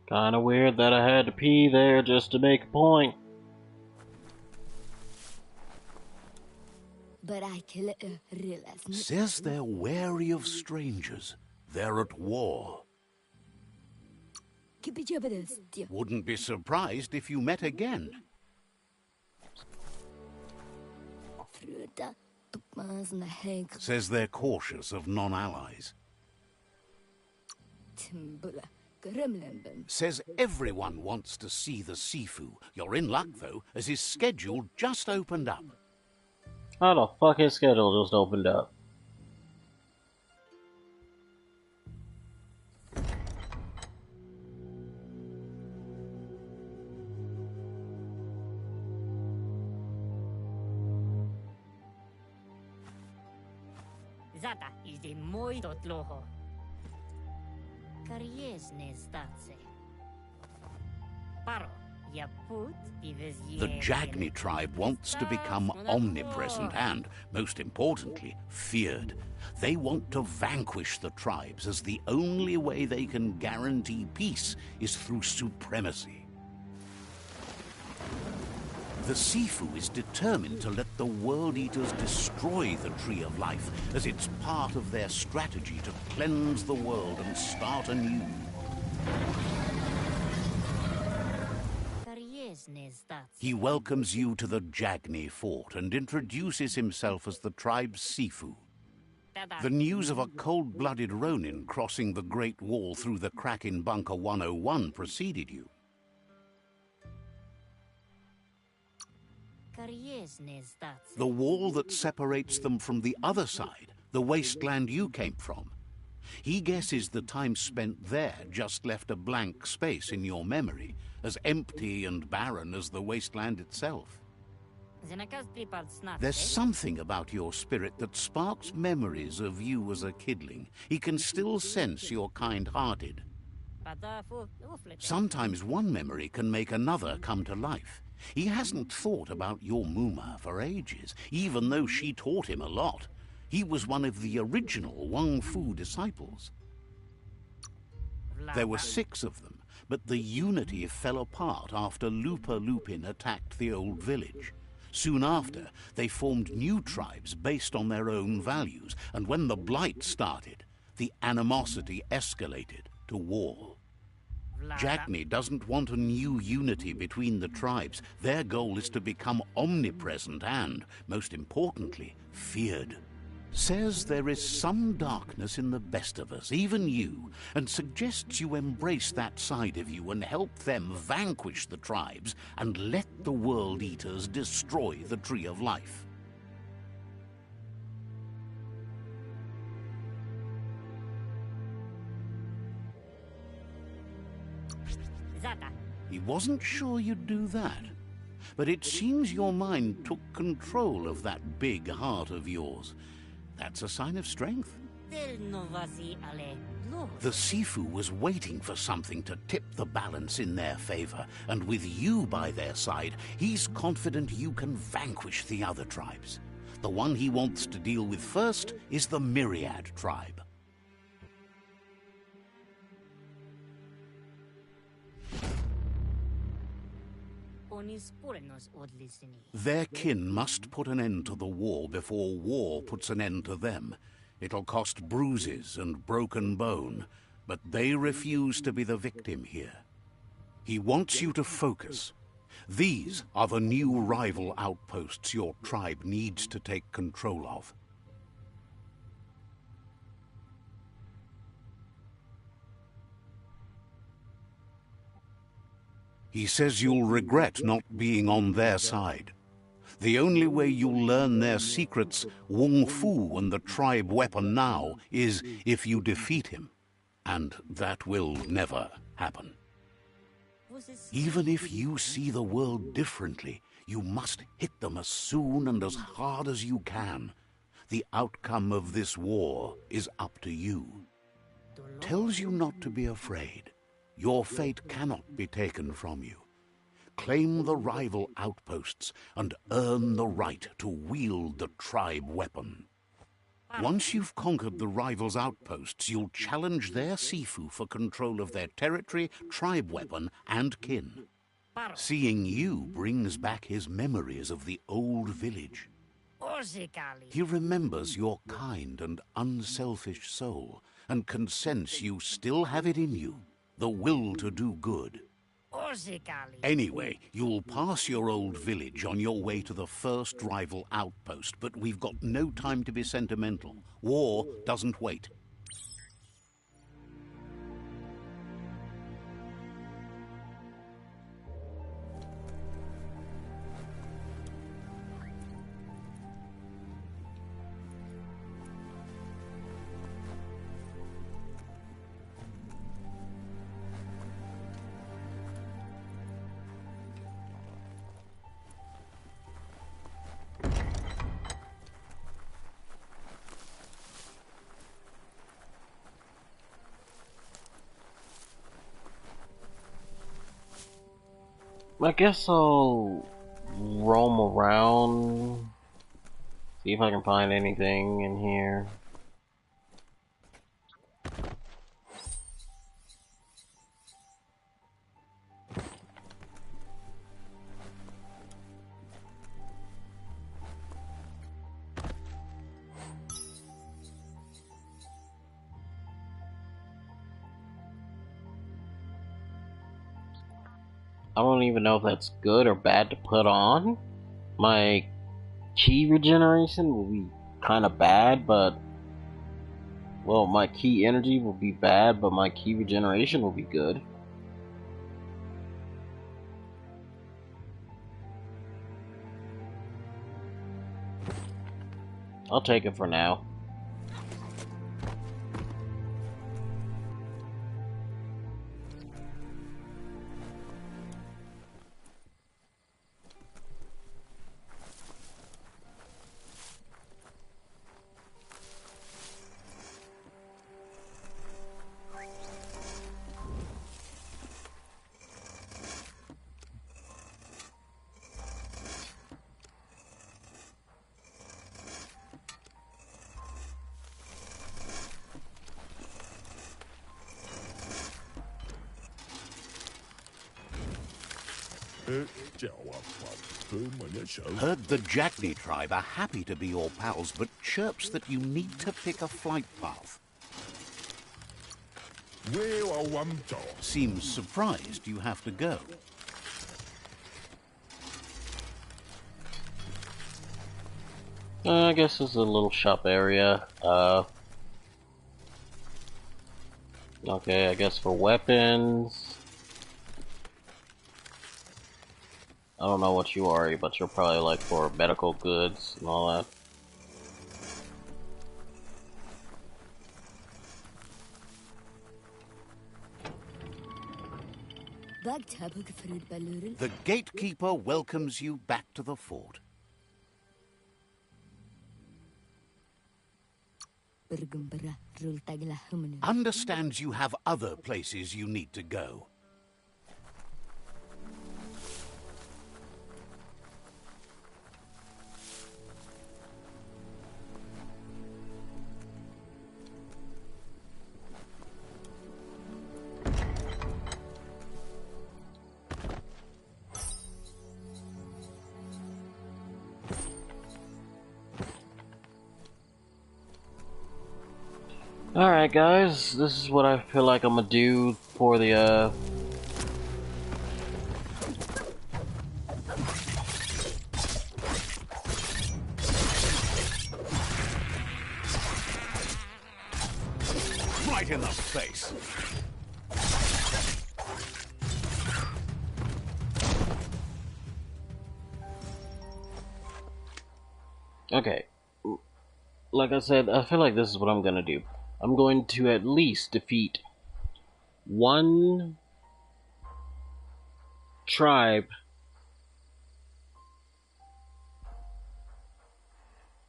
Kinda weird that I had to pee there just to make a point. But I can realize. Says they're wary of strangers. They're at war. Wouldn't be surprised if you met again. Says they're cautious of non-allies. Says everyone wants to see the Sifu. You're in luck, though, as his schedule just opened up. How the fuck his schedule just opened up? Zata is the muito tloho. Kariesne statse. Paro, ya put The Jagni tribe wants to become omnipresent and, most importantly, feared. They want to vanquish the tribes, as the only way they can guarantee peace is through supremacy. The Sifu is determined to let the World Eaters destroy the Tree of Life, as it's part of their strategy to cleanse the world and start anew. He welcomes you to the Jagni fort and introduces himself as the tribe's Sifu. The news of a cold-blooded Ronin crossing the Great Wall through the crack in Bunker 101 preceded you. The wall that separates them from the other side, the wasteland you came from. He guesses the time spent there just left a blank space in your memory, as empty and barren as the wasteland itself. There's something about your spirit that sparks memories of you as a kidling. He can still sense you're kind-hearted. Sometimes one memory can make another come to life. He hasn't thought about your Muma for ages, even though she taught him a lot. He was one of the original Wang Fu disciples. There were 6 of them, but the unity fell apart after Lupa Lupin attacked the old village. Soon after, they formed new tribes based on their own values, and when the Blight started, the animosity escalated to war. Jagni doesn't want a new unity between the tribes. Their goal is to become omnipresent and, most importantly, feared. Says there is some darkness in the best of us, even you, and suggests you embrace that side of you and help them vanquish the tribes and let the World Eaters destroy the Tree of Life. He wasn't sure you'd do that, but it seems your mind took control of that big heart of yours. That's a sign of strength. The Sifu was waiting for something to tip the balance in their favor, and with you by their side, he's confident you can vanquish the other tribes. The one he wants to deal with first is the Myriad tribe. Their kin must put an end to the war before war puts an end to them. It'll cost bruises and broken bone, but they refuse to be the victim here. He wants you to focus. These are the new rival outposts your tribe needs to take control of. He says you'll regret not being on their side. The only way you'll learn their secrets, Wung Fu and the tribe weapon now, is if you defeat him. And that will never happen. Even if you see the world differently, you must hit them as soon and as hard as you can. The outcome of this war is up to you. Tells you not to be afraid. Your fate cannot be taken from you. Claim the rival outposts and earn the right to wield the tribe weapon. Once you've conquered the rivals' outposts, you'll challenge their Sifu for control of their territory, tribe weapon, and kin. Seeing you brings back his memories of the old village. He remembers your kind and unselfish soul, and can sense you still have it in you. The will to do good. Anyway, you'll pass your old village on your way to the first rival outpost, but we've got no time to be sentimental. War doesn't wait. I guess I'll roam around, see if I can find anything in here. I don't even know if that's good or bad to put on. My key regeneration will be kind of bad, but... Well, my key energy will be bad, but my key regeneration will be good. I'll take it for now. Heard the Jackney tribe are happy to be your pals, but chirps that you need to pick a flight path. Seems surprised you have to go. I guess this is a little shop area. Okay, I guess for weapons. I don't know what you are, but you're probably like for medical goods and all that. The gatekeeper welcomes you back to the fort. Understands you have other places you need to go. Alright guys, this is what I feel like I'm gonna do for the Right in the face. Okay. Like I said, I feel like this is what I'm gonna do. I'm going to at least defeat one tribe,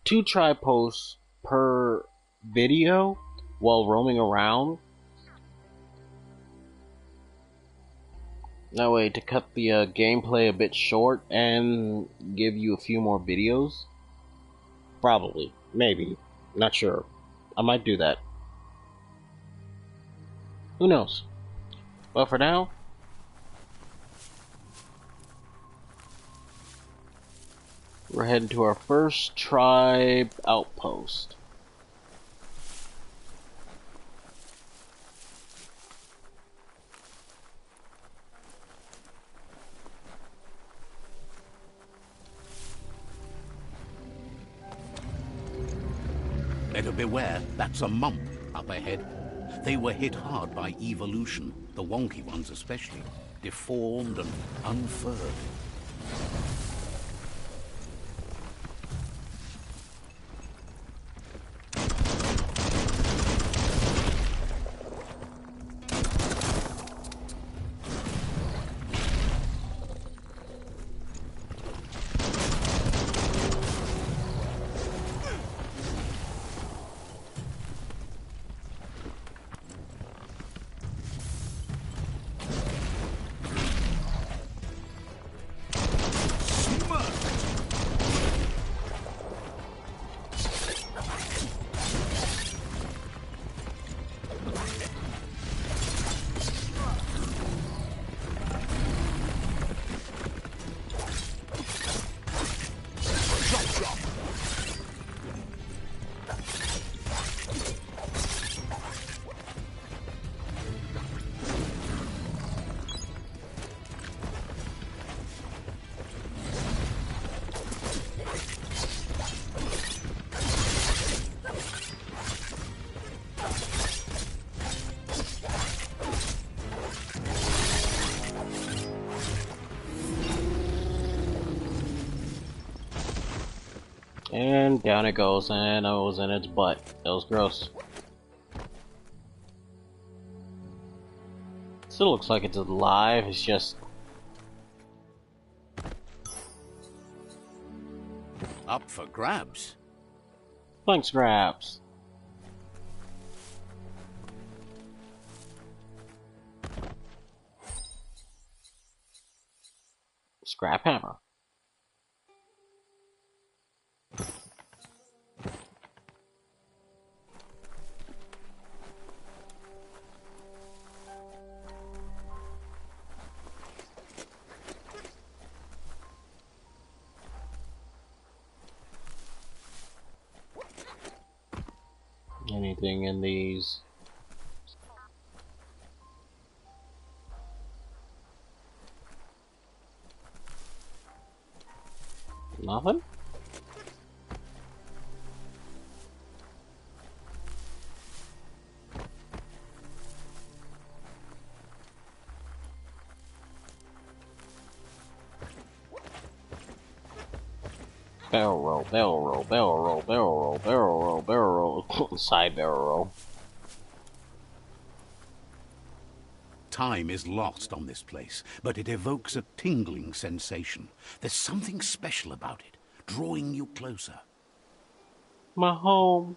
2 tribe posts per video while roaming around. That way, to cut the gameplay a bit short and give you a few more videos. Probably. Maybe. Not sure. I might do that. Who knows? But for now, we're heading to our first tribe outpost. Better beware, that's a mump up ahead. They were hit hard by evolution, the wonky ones especially, deformed and unfurred. And down it goes, and it was in its butt. That was gross. Still looks like it's alive, it's just... Up for grabs. Thanks, Grabs. Scrap hammer. Anything in these? Nothing? Barrel roll, barrel roll, barrel roll, barrel roll, barrel roll, barrel roll, side barrel roll. Time is lost on this place, but it evokes a tingling sensation. There's something special about it, drawing you closer. My home.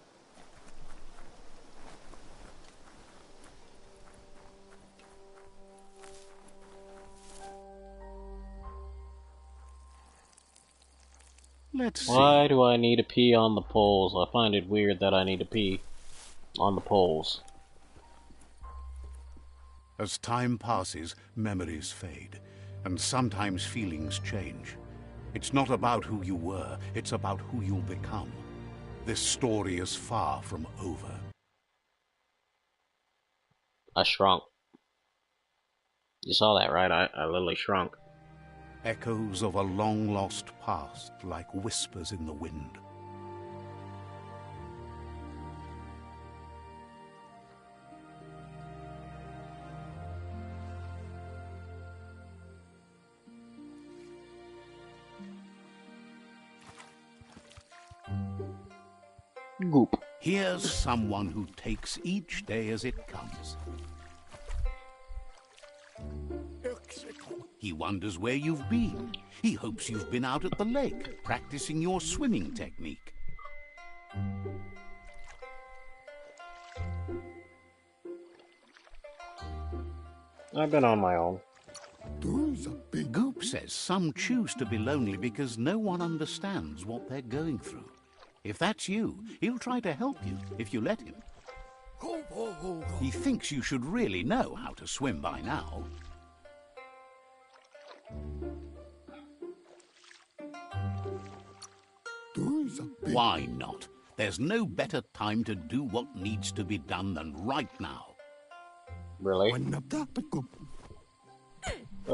Let's see. Why do I need to pee on the poles? I find it weird that I need to pee on the poles. As time passes, memories fade, and sometimes feelings change. It's not about who you were, it's about who you'll become. This story is far from over. I shrunk. You saw that, right? I literally shrunk. Echoes of a long-lost past, like whispers in the wind. Goop. Here's someone who takes each day as it comes. He wonders where you've been. He hopes you've been out at the lake, practicing your swimming technique. I've been on my own. Goop says some choose to be lonely because no one understands what they're going through. If that's you, he'll try to help you if you let him. He thinks you should really know how to swim by now. Why not? There's no better time to do what needs to be done than right now. Really? Wait,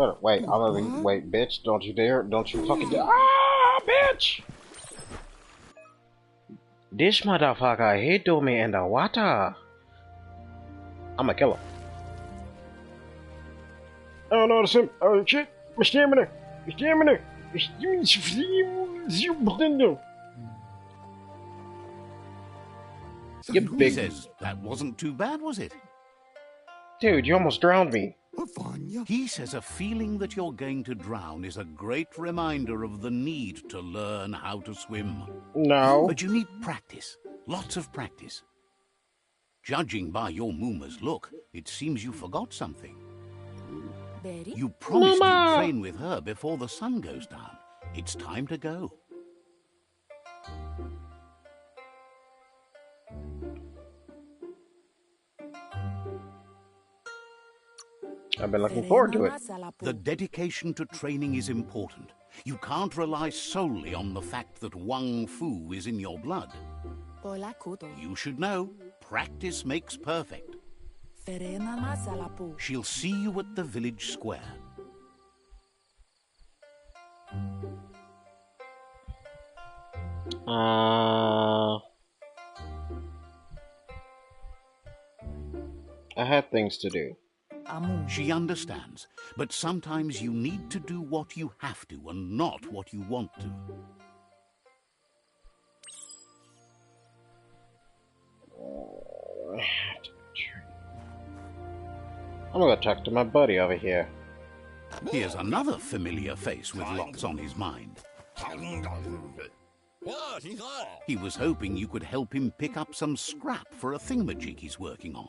wait, bitch, don't you dare, don't you fucking dare. Ah, bitch! This motherfucker, he threw me in the water. I'ma kill him. Oh no, him. Oh shit, my stamina. You He big... says that wasn't too bad, was it? Dude, you almost drowned me. He says a feeling that you're going to drown is a great reminder of the need to learn how to swim. No. But you need practice, lots of practice. Judging by your Mooma's look, it seems you forgot something. You promised Mama! you'd train with her before the sun goes down. It's time to go. I've been looking forward to it. The dedication to training is important. You can't rely solely on the fact that Wang Fu is in your blood. You should know, practice makes perfect. She'll see you at the village square. I had things to do. She understands, but sometimes you need to do what you have to and not what you want to. I'm gonna talk to my buddy over here. Here's another familiar face with lots on his mind. He was hoping you could help him pick up some scrap for a thingamajig he's working on.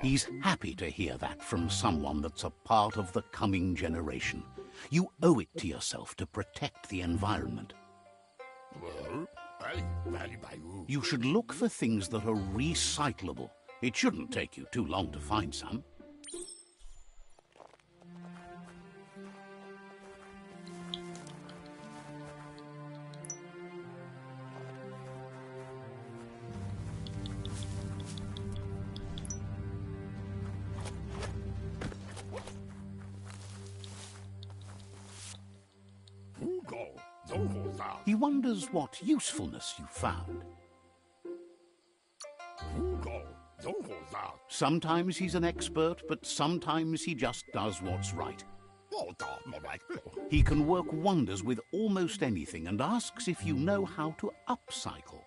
He's happy to hear that from someone that's a part of the coming generation. You owe it to yourself to protect the environment. You should look for things that are recyclable. It shouldn't take you too long to find some. He wonders what usefulness you found. Sometimes he's an expert, but sometimes he just does what's right. He can work wonders with almost anything and asks if you know how to upcycle.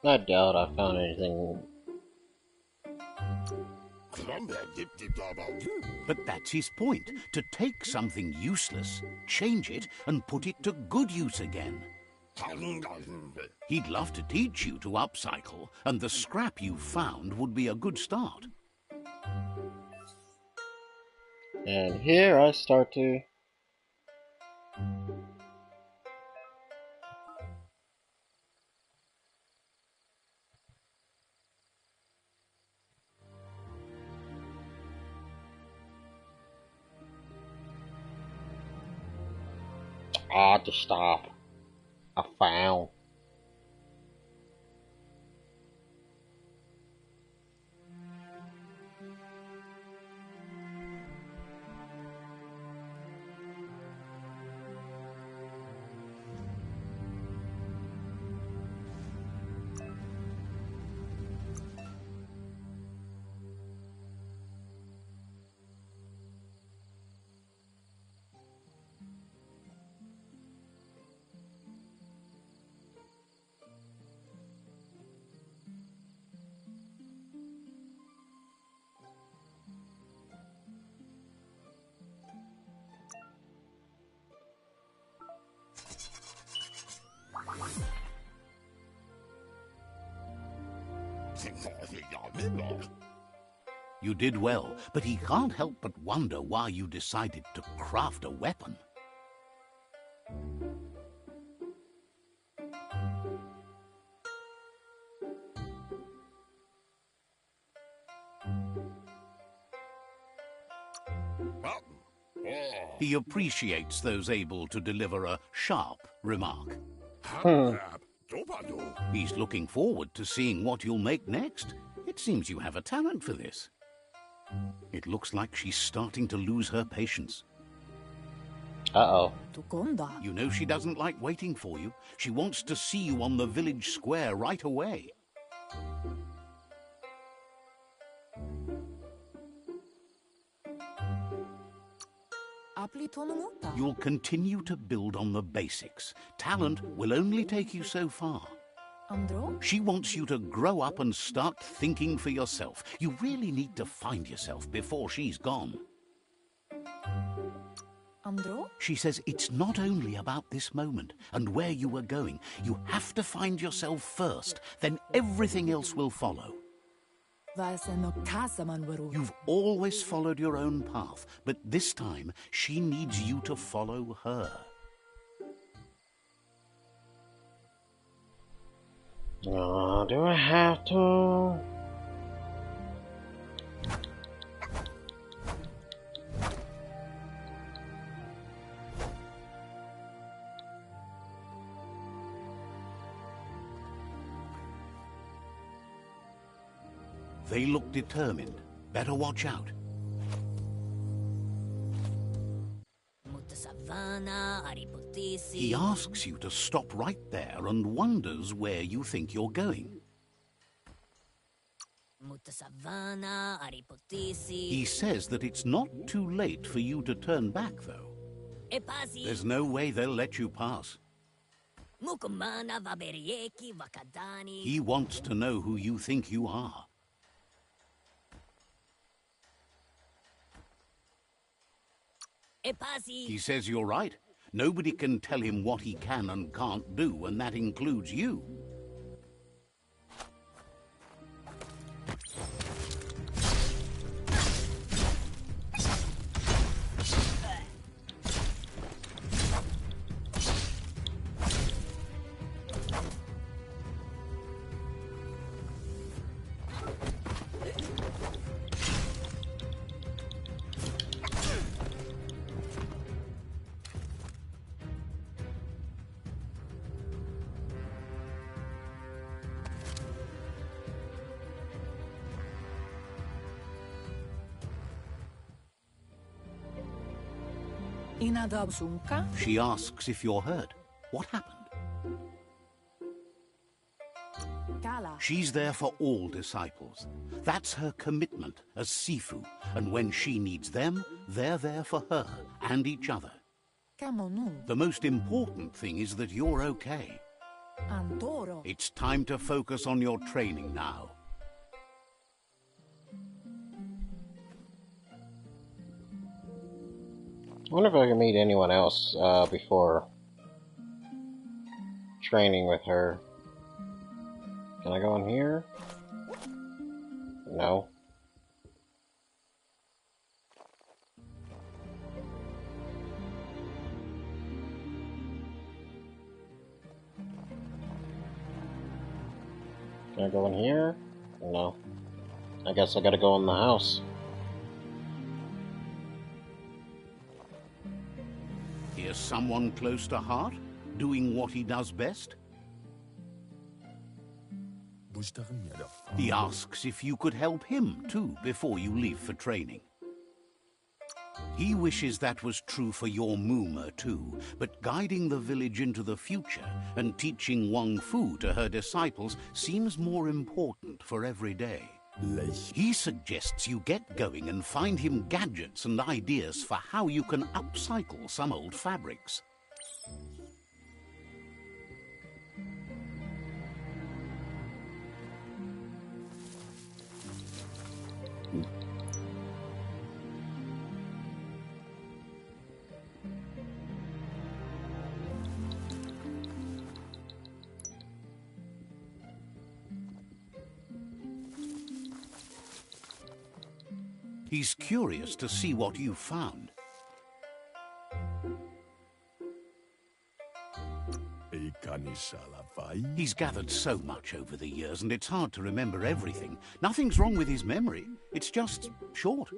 I doubt I found anything. But that's his point, to take something useless, change it, and put it to good use again. He'd love to teach you to upcycle, and the scrap you found would be a good start. And here I start to... to stop. I found. You did well, but he can't help but wonder why you decided to craft a weapon. He appreciates those able to deliver a sharp remark. He's looking forward to seeing what you'll make next. It seems you have a talent for this. It looks like she's starting to lose her patience. Uh-oh. You know she doesn't like waiting for you. She wants to see you on the village square right away. You'll continue to build on the basics. Talent will only take you so far. She wants you to grow up and start thinking for yourself. You really need to find yourself before she's gone. She says it's not only about this moment and where you were going. You have to find yourself first, then everything else will follow. You've always followed your own path, but this time she needs you to follow her. Oh, do I have to? They look determined. Better watch out. He asks you to stop right there and wonders where you think you're going. He says that it's not too late for you to turn back, though. There's no way they'll let you pass. He wants to know who you think you are. He says you're right. Nobody can tell him what he can and can't do, and that includes you. She asks if you're hurt. What happened? She's there for all disciples. That's her commitment as Sifu. And when she needs them, they're there for her and each other. The most important thing is that you're okay. It's time to focus on your training now. I wonder if I can meet anyone else before training with her. Can I go in here? No. Can I go in here? No. I guess I gotta go in the house. Here's someone close to heart, doing what he does best. He asks if you could help him, too, before you leave for training. He wishes that was true for your Muma, too, but guiding the village into the future and teaching Wang Fu to her disciples seems more important for every day. He suggests you get going and find him gadgets and ideas for how you can upcycle some old fabrics. He's curious to see what you've found. He's gathered so much over the years, and it's hard to remember everything. Nothing's wrong with his memory. It's just short.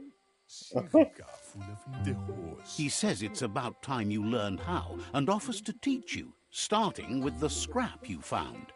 He says it's about time you learned how, and offers to teach you, starting with the scrap you found.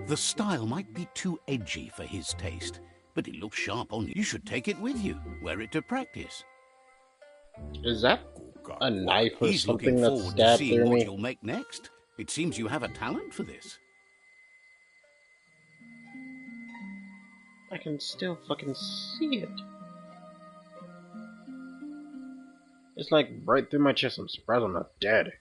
The style might be too edgy for his taste, but it looks sharp on you. You should take it with you, wear it to practice. Is that a knife or He's something looking that forward to stabbed seeing through what me? you'll make next. It seems you have a talent for this. I can still fucking see it. It's like right through my chest. I'm surprised I'm not dead.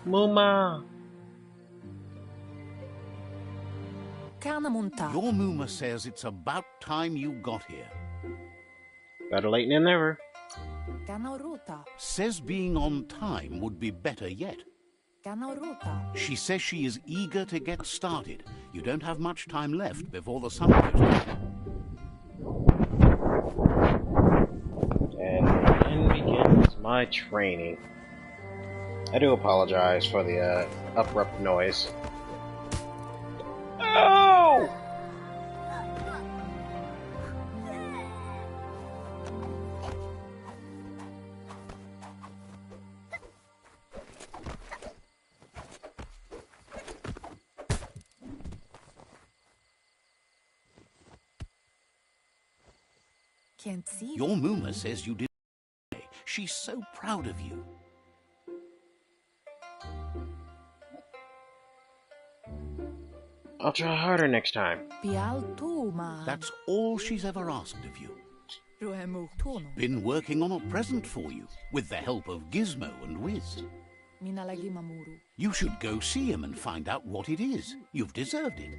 Muma. Your Muma says it's about time you got here. Better late than never. Says being on time would be better yet. She says she is eager to get started. You don't have much time left before the sun goes down. And then begins my training. I do apologize for the abrupt noise. Oh! Can't see. Your Muma says you did. She's so proud of you. I'll try harder next time. That's all she's ever asked of you. Been working on a present for you, with the help of Gizmo and Wiz. You should go see him and find out what it is. You've deserved it.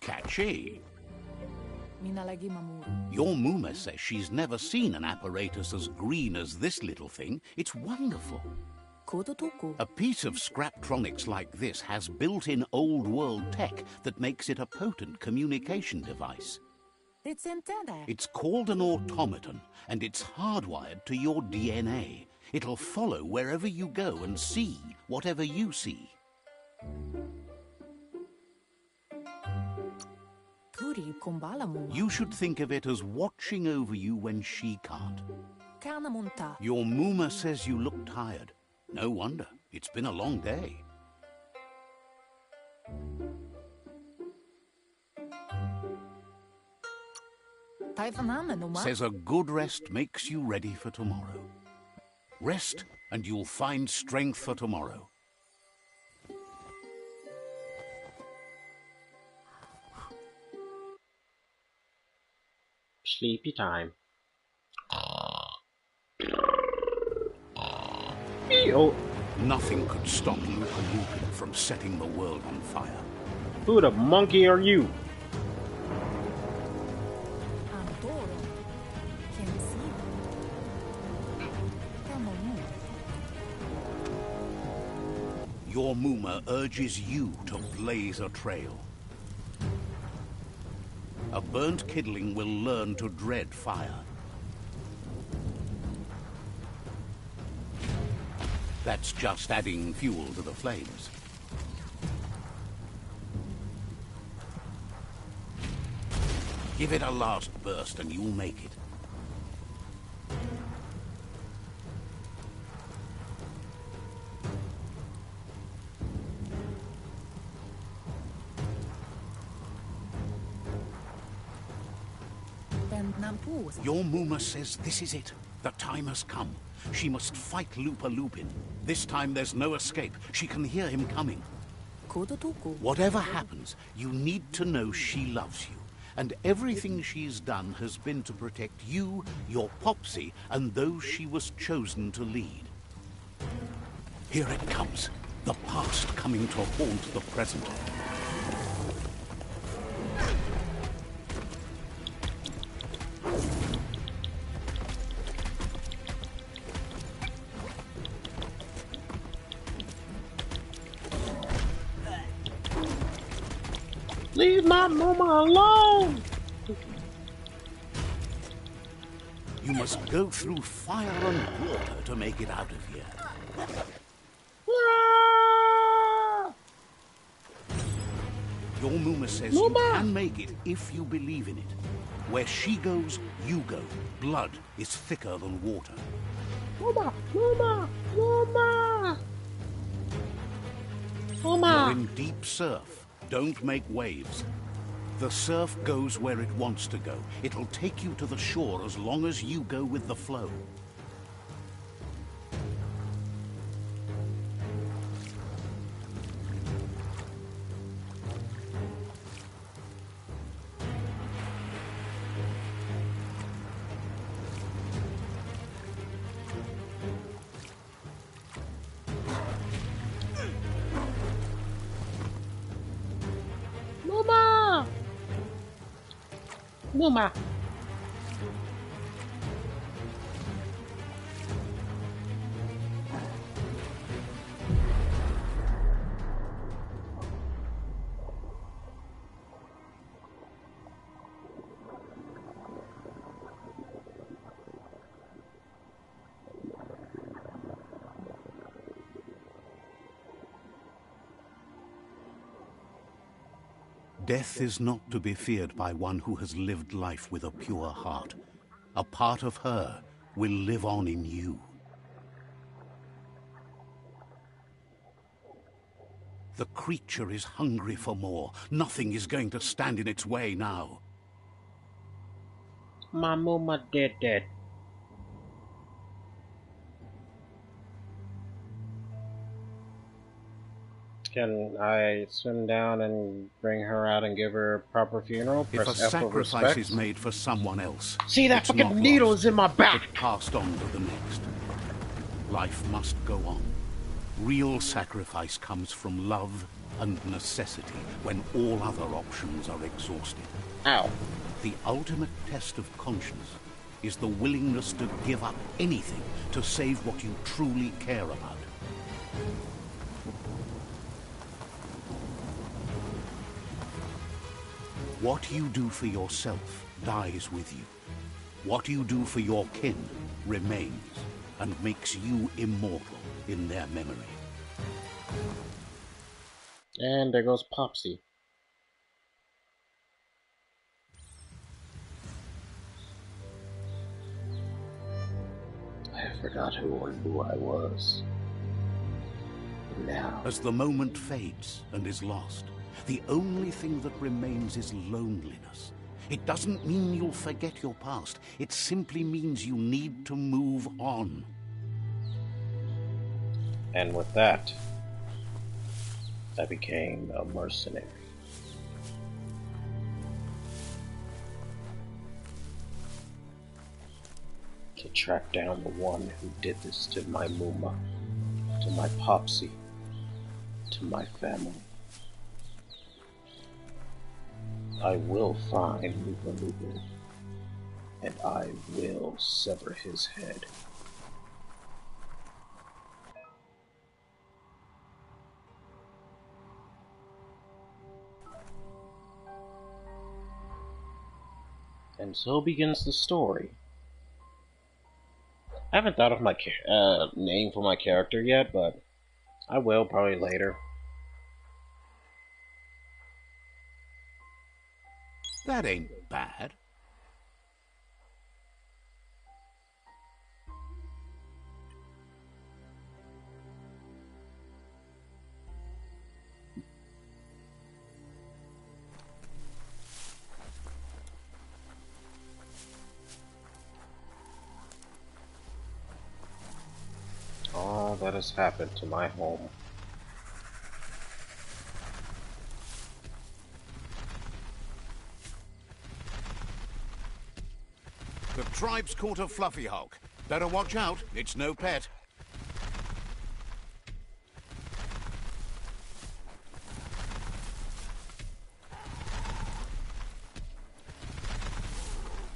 Catchy. Your Muma says she's never seen an apparatus as green as this little thing. It's wonderful. A piece of Scraptronics like this has built-in old-world tech that makes it a potent communication device. It's called an automaton, and it's hardwired to your DNA. It'll follow wherever you go and see whatever you see. You should think of it as watching over you when she can't. Your Muma says you look tired. No wonder. It's been a long day. Says a good rest makes you ready for tomorrow. Rest and you'll find strength for tomorrow. Sleepy time. Oh. Nothing could stop Lupin from setting the world on fire. Who the monkey are you? Your Muma urges you to blaze a trail. A burnt kidling will learn to dread fire. That's just adding fuel to the flames. Give it a last burst and you'll make it. Your Muma says this is it. The time has come. She must fight Lupin. This time there's no escape. She can hear him coming. Whatever happens, you need to know she loves you. And everything she's done has been to protect you, your Popsy, and those she was chosen to lead. Here it comes. The past coming to haunt the present. Leave my Mama alone! You must go through fire and water to make it out of here. Your Muma says you can make it if you believe in it. Where she goes, you go. Blood is thicker than water. You're in deep surf. Don't make waves. The surf goes where it wants to go. It'll take you to the shore as long as you go with the flow. Muma. Death is not to be feared by one who has lived life with a pure heart. A part of her will live on in you. The creature is hungry for more. Nothing is going to stand in its way now. My Muma dead. Can I swim down and bring her out and give her a proper funeral? If a Press F for sacrifice respect. is made for someone else, See, that it's fucking not needle lost, is in my back. but passed on to the next. Life must go on. Real sacrifice comes from love and necessity when all other options are exhausted. Ow. The ultimate test of conscience is the willingness to give up anything to save what you truly care about. What you do for yourself dies with you. What you do for your kin remains and makes you immortal in their memory. And there goes Popsy. I forgot who I was. Now. As the moment fades and is lost, the only thing that remains is loneliness. It doesn't mean you'll forget your past. It simply means you need to move on. And with that, I became a mercenary. To track down the one who did this to my Muma, to my Popsy, to my family. I will find Lupa Lupa, and I will sever his head. And so begins the story. I haven't thought of my name for my character yet, but I will probably later. That ain't bad. All that has happened to my home. The tribe's caught a fluffy hulk. Better watch out, it's no pet.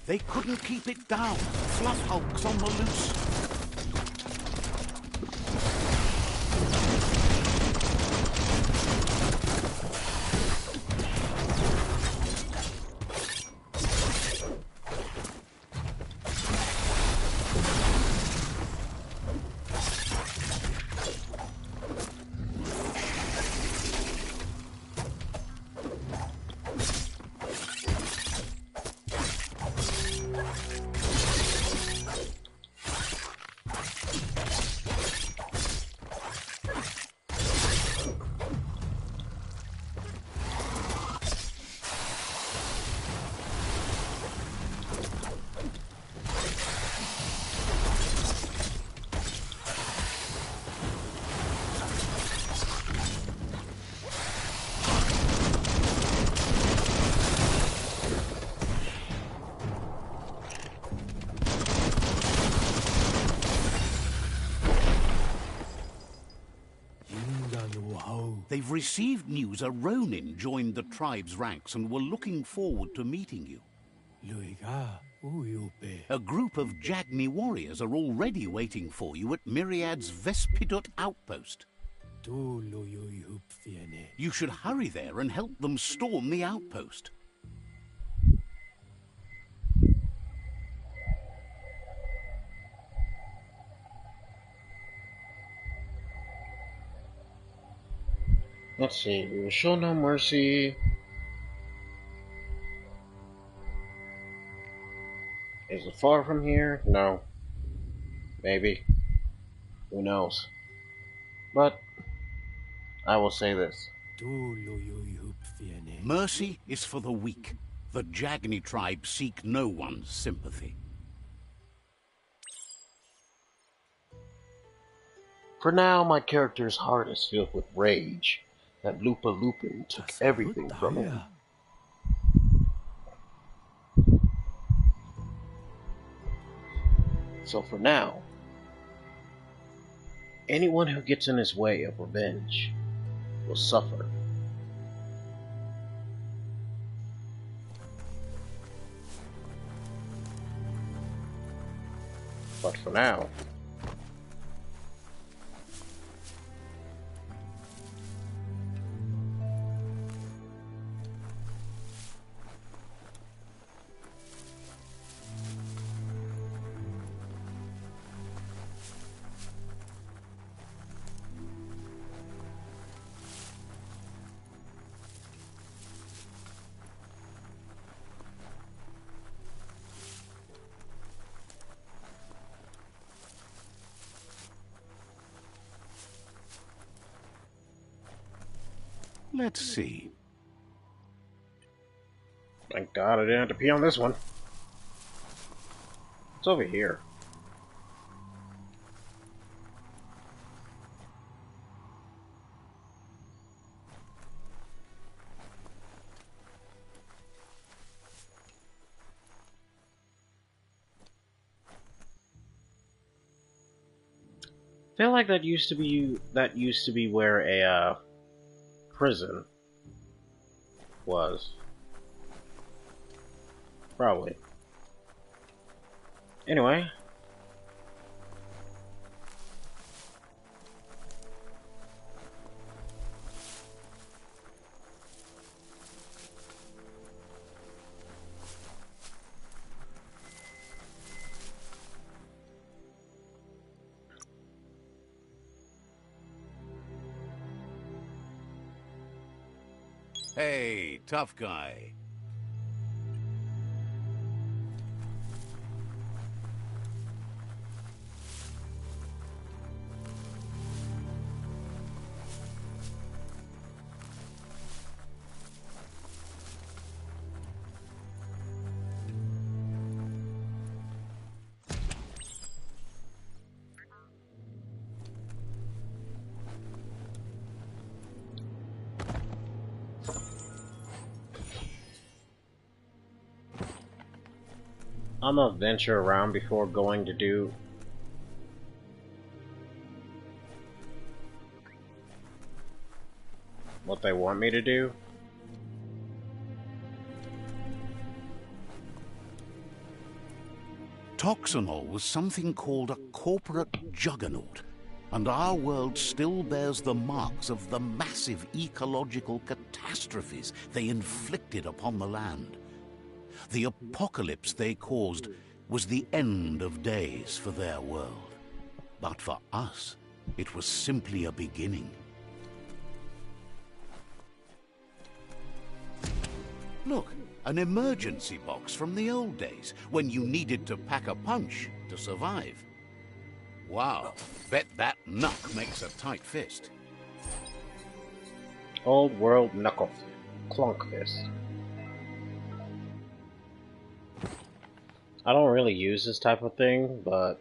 They couldn't keep it down. Fluff hulk's on the loose. They've received news a Ronin joined the tribe's ranks and were looking forward to meeting you. A group of Jagni warriors are already waiting for you at Myriad's Vespidut outpost. You should hurry there and help them storm the outpost. Let's see. We will show no mercy. Is it far from here? No. Maybe. Who knows? But I will say this. Mercy is for the weak. The Jagni tribe seek no one's sympathy. For now, my character's heart is filled with rage that Lupa Lupin took everything from him. So for now, anyone who gets in his way of revenge will suffer. But for now, Let's see. thank God I didn't have to pee on this one. It's over here. I feel like that used to be where a prison was. Probably. Anyway. Hey, tough guy. I'm gonna venture around before going to do what they want me to do. Toxanol was something called a corporate juggernaut, and our world still bears the marks of the massive ecological catastrophes they inflicted upon the land. The apocalypse they caused was the end of days for their world. But for us, it was simply a beginning. Look, an emergency box from the old days, when you needed to pack a punch to survive. Wow, bet that knuck makes a tight fist. Old world knuckle clunk fist. I don't really use this type of thing, but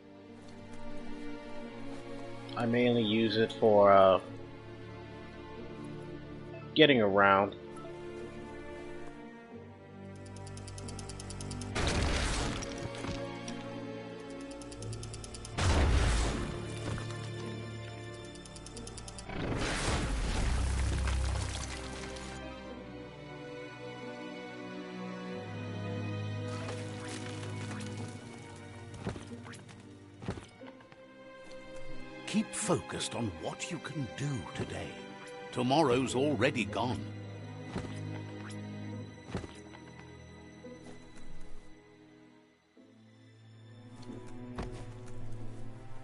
I mainly use it for getting around. Keep focused on what you can do today. Tomorrow's already gone.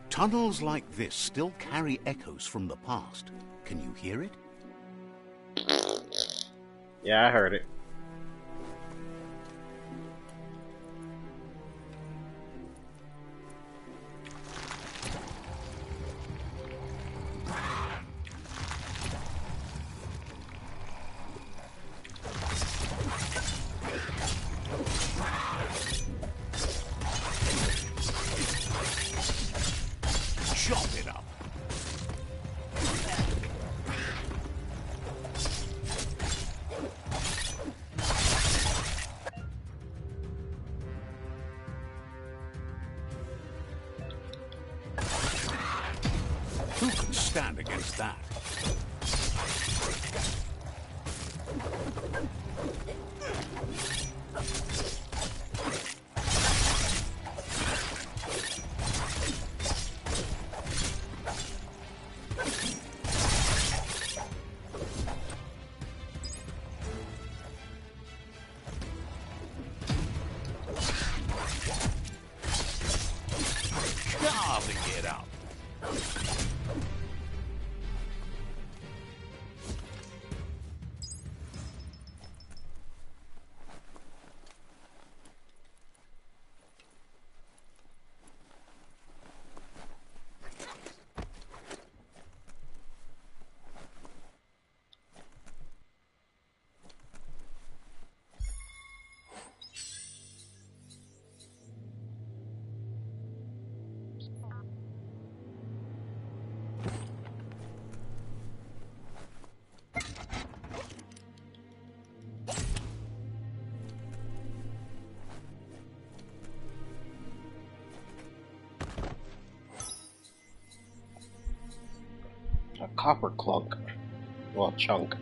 Tunnels like this still carry echoes from the past. Can you hear it? Yeah, I heard it. Chop it up. Who can stand against that? Gotta get up. A copper clunk. Well, chunk.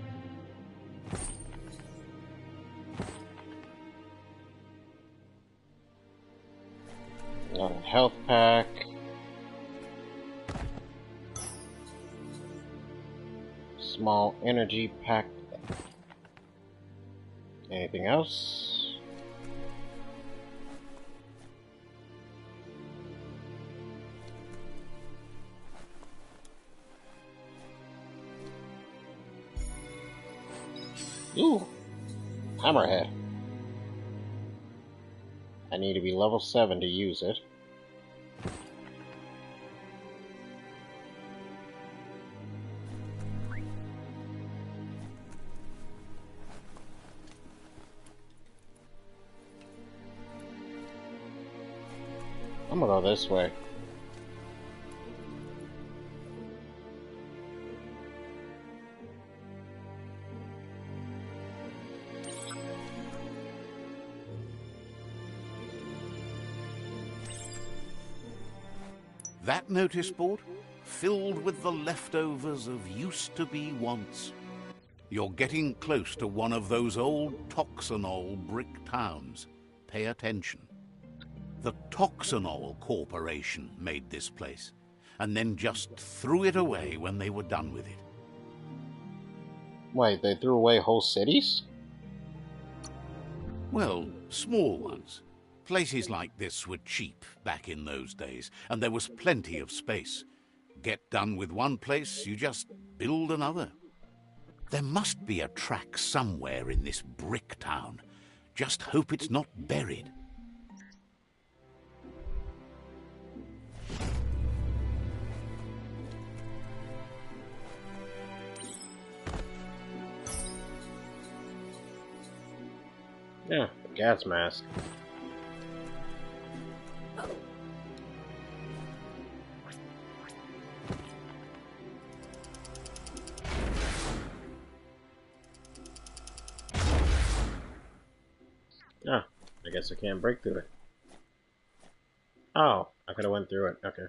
Got a health pack. Small energy pack. Anything else? Ooh, hammerhead. I need to be level 7 to use it. I'm gonna go this way. That notice board? Filled with the leftovers of used-to-be wants. You're getting close to one of those old Toxanol brick towns. Pay attention. The Toxanol Corporation made this place, and then just threw it away when they were done with it. Wait, they threw away whole cities? Well, small ones. Places like this were cheap back in those days, and there was plenty of space. Get done with one place, you just build another. There must be a track somewhere in this brick town. Just hope it's not buried. Yeah, the gas mask. Ah, I guess I can't break through it. Oh, I could have went through it. Okay.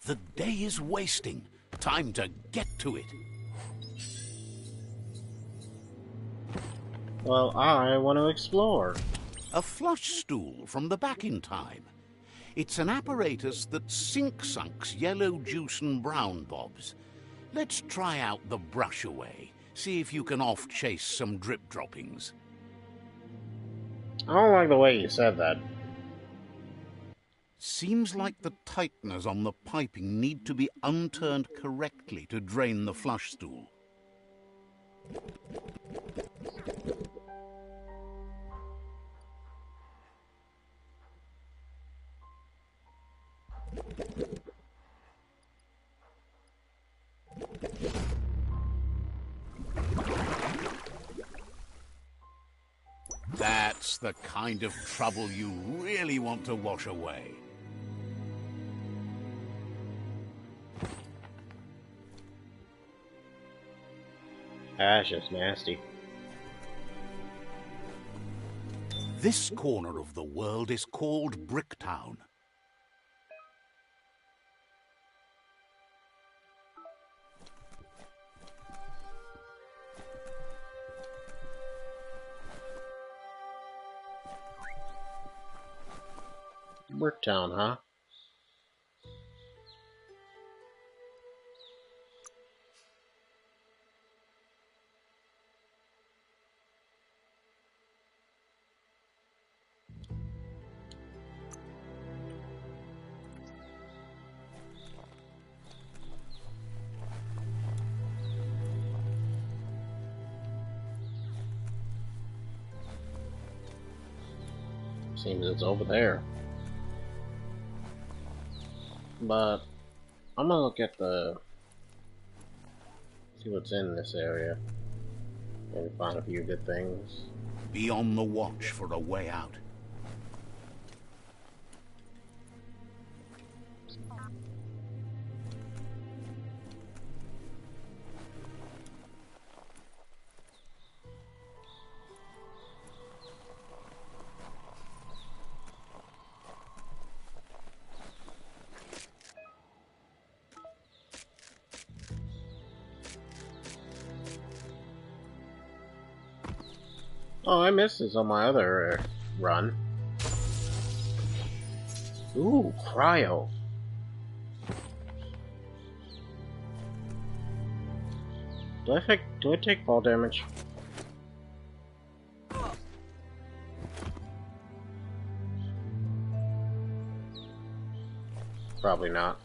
The day is wasting. Time to get to it. Well, I want to explore. A flush stool from the back in time. It's an apparatus that sink-sunks yellow juice and brown bobs. Let's try out the brush away. See if you can off-chase some drip droppings. I don't like the way you said that. Seems like the tighteners on the piping need to be unturned correctly to drain the flush stool. That's the kind of trouble you really want to wash away. That's just nasty. This corner of the world is called Bricktown. Bricktown, huh? Seems it's over there. But I'm gonna look at see what's in this area and find a few good things. Be on the watch for a way out. Oh, I missed this on my other run. Ooh, cryo. Do I take fall damage? Probably not.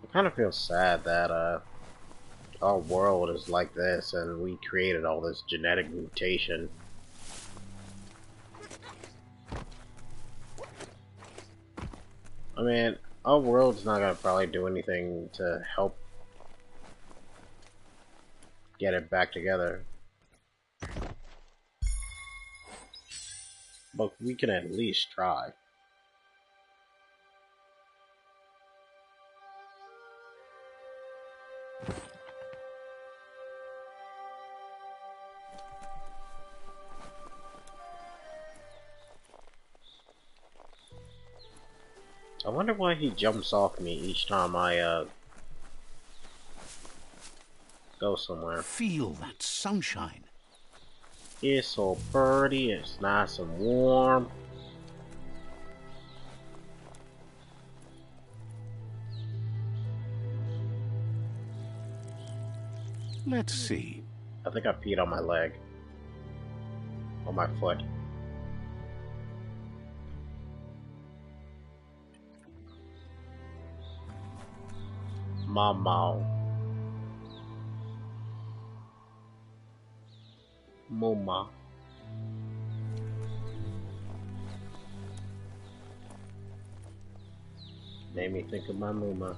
I kind of feel sad that our world is like this and we created all this genetic mutation. I mean, our world's not gonna probably do anything to help get it back together. But we can at least try. I wonder why he jumps off me each time I go somewhere. Feel that sunshine. It's so pretty, it's nice and warm. Let's see. I think I peed on my leg. On my foot. Mama. Mama. Made me think of my mama.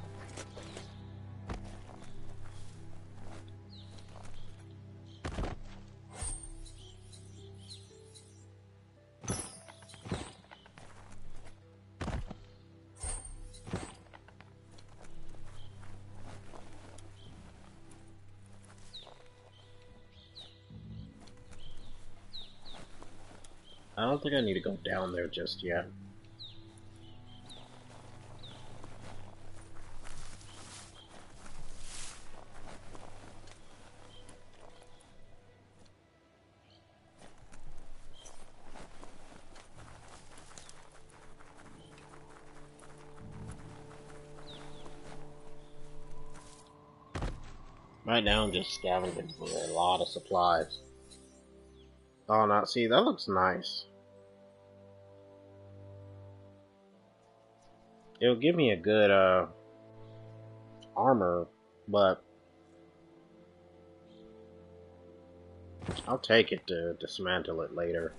don't think I need to go down there just yet. Right now I'm just scavenging for a lot of supplies. Oh, now see, that looks nice. It'll give me a good armor, but I'll take it to dismantle it later.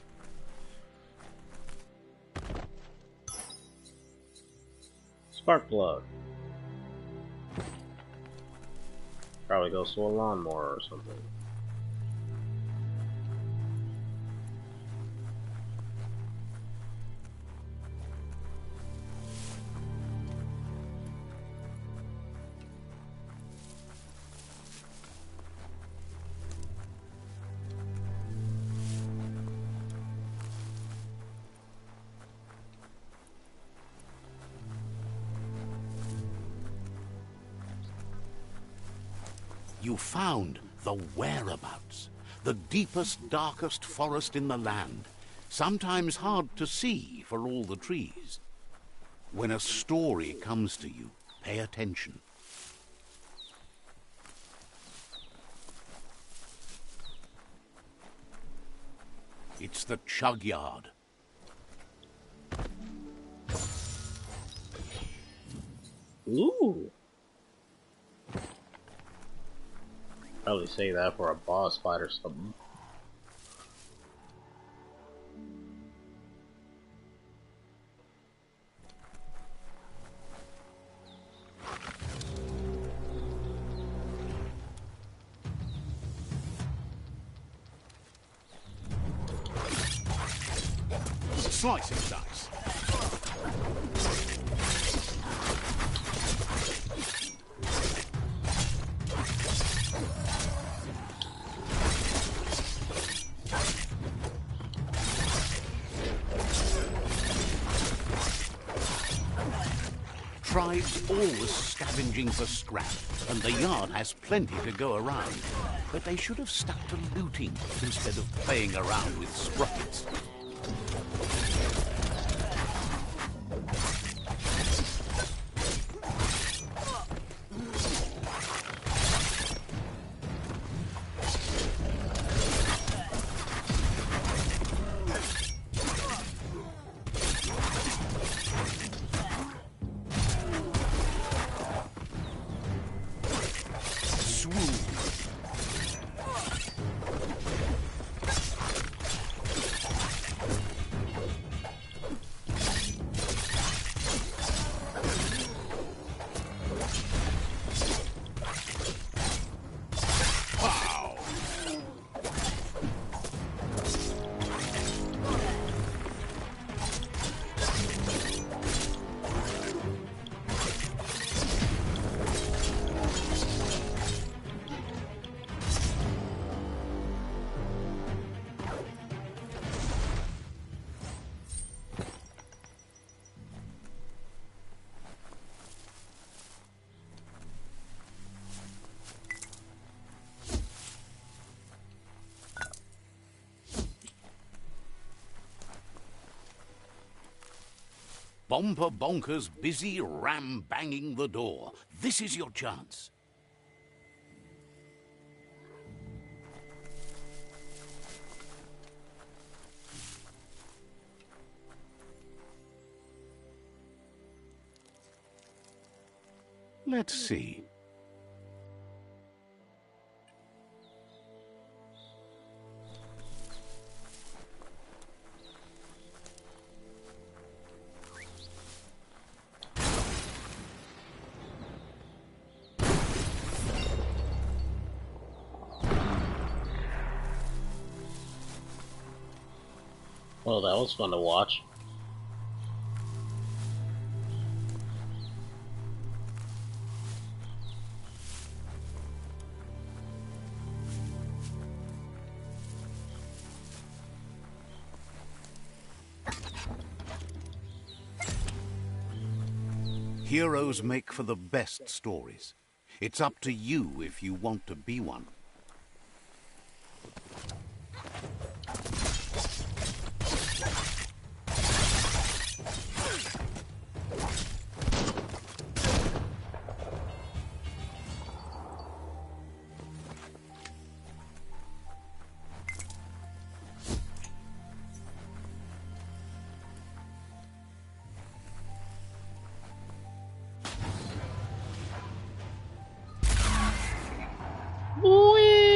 Spark plug. Probably goes to a lawnmower or something. You found the whereabouts, the deepest, darkest forest in the land, sometimes hard to see for all the trees. When a story comes to you, pay attention. It's the Chug Yard. Ooh. Probably say that for a boss fight or something. Slice and dice. Tribes always scavenging for scrap, and the yard has plenty to go around. But they should have stuck to looting instead of playing around with sprockets. Bomper Bonker's busy ram-banging the door. This is your chance. Let's see. Well, that was fun to watch. Heroes make for the best stories. It's up to you if you want to be one.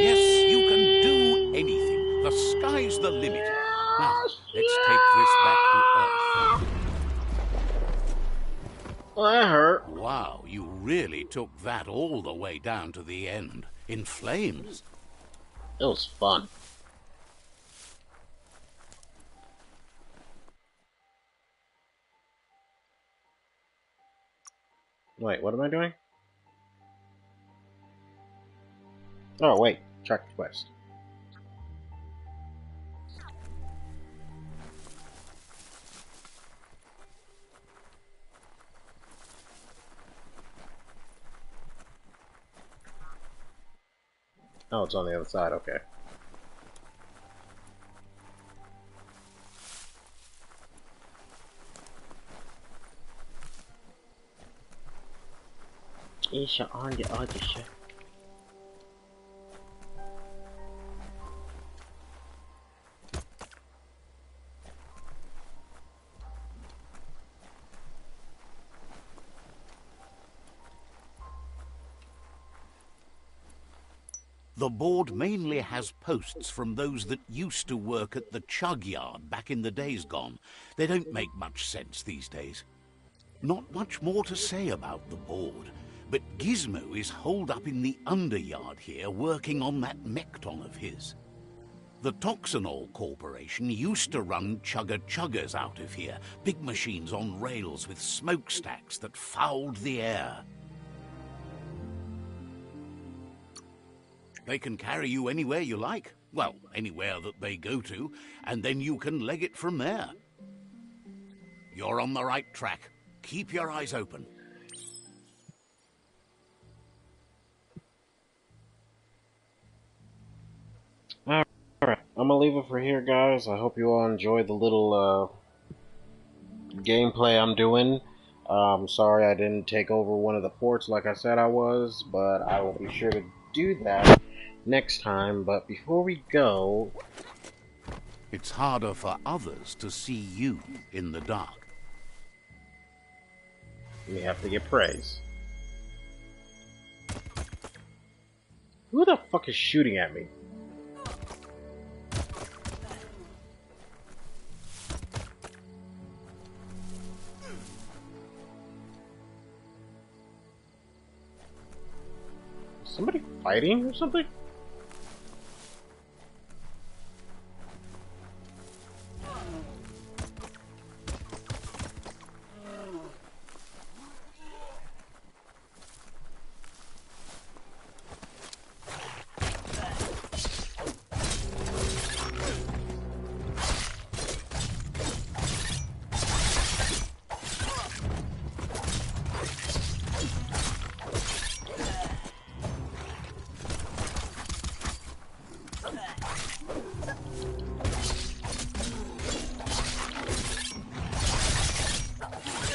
Yes, you can do anything. The sky's the limit. Now, let's take this back to Earth. Well, that hurt. Wow, you really took that all the way down to the end. In flames. It was fun. Wait, what am I doing? Oh, wait. Track quest. Oh, it's on the other side, okay. Is on the other side. The board mainly has posts from those that used to work at the chug yard back in the days gone. They don't make much sense these days. Not much more to say about the board, but Gizmo is holed up in the underyard here working on that Mekton of his. The Toxanol Corporation used to run chugger-chuggers out of here, big machines on rails with smokestacks that fouled the air. They can carry you anywhere you like. Well, anywhere that they go to, and then you can leg it from there. You're on the right track. Keep your eyes open. Alright, I'm gonna leave it for here, guys. I hope you all enjoyed the little gameplay I'm doing. Sorry I didn't take over one of the ports like I said I was, but I will be sure to do that next time. But before we go, It's harder for others to see you in the dark. we have to get praise. Who the fuck is shooting at me? Somebody fighting or something?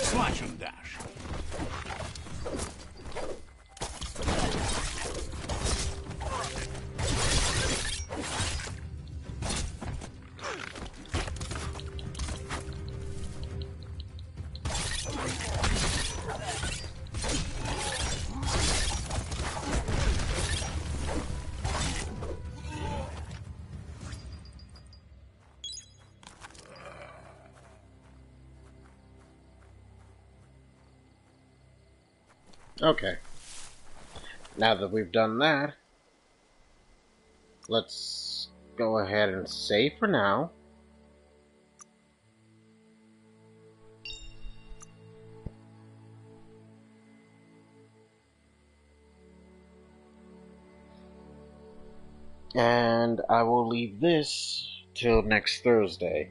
Slash and dash. Okay. Now that we've done that, let's go ahead and save for now. And I will leave this till next Thursday.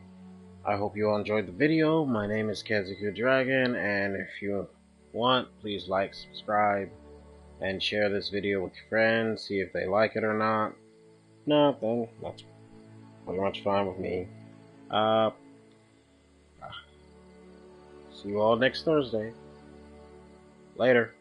I hope you all enjoyed the video. My name is Kazuku Dragon, and if you want, please like, subscribe, and share this video with your friends. See if they like it or not. No, then that's pretty much fine with me. See you all next Thursday. Later.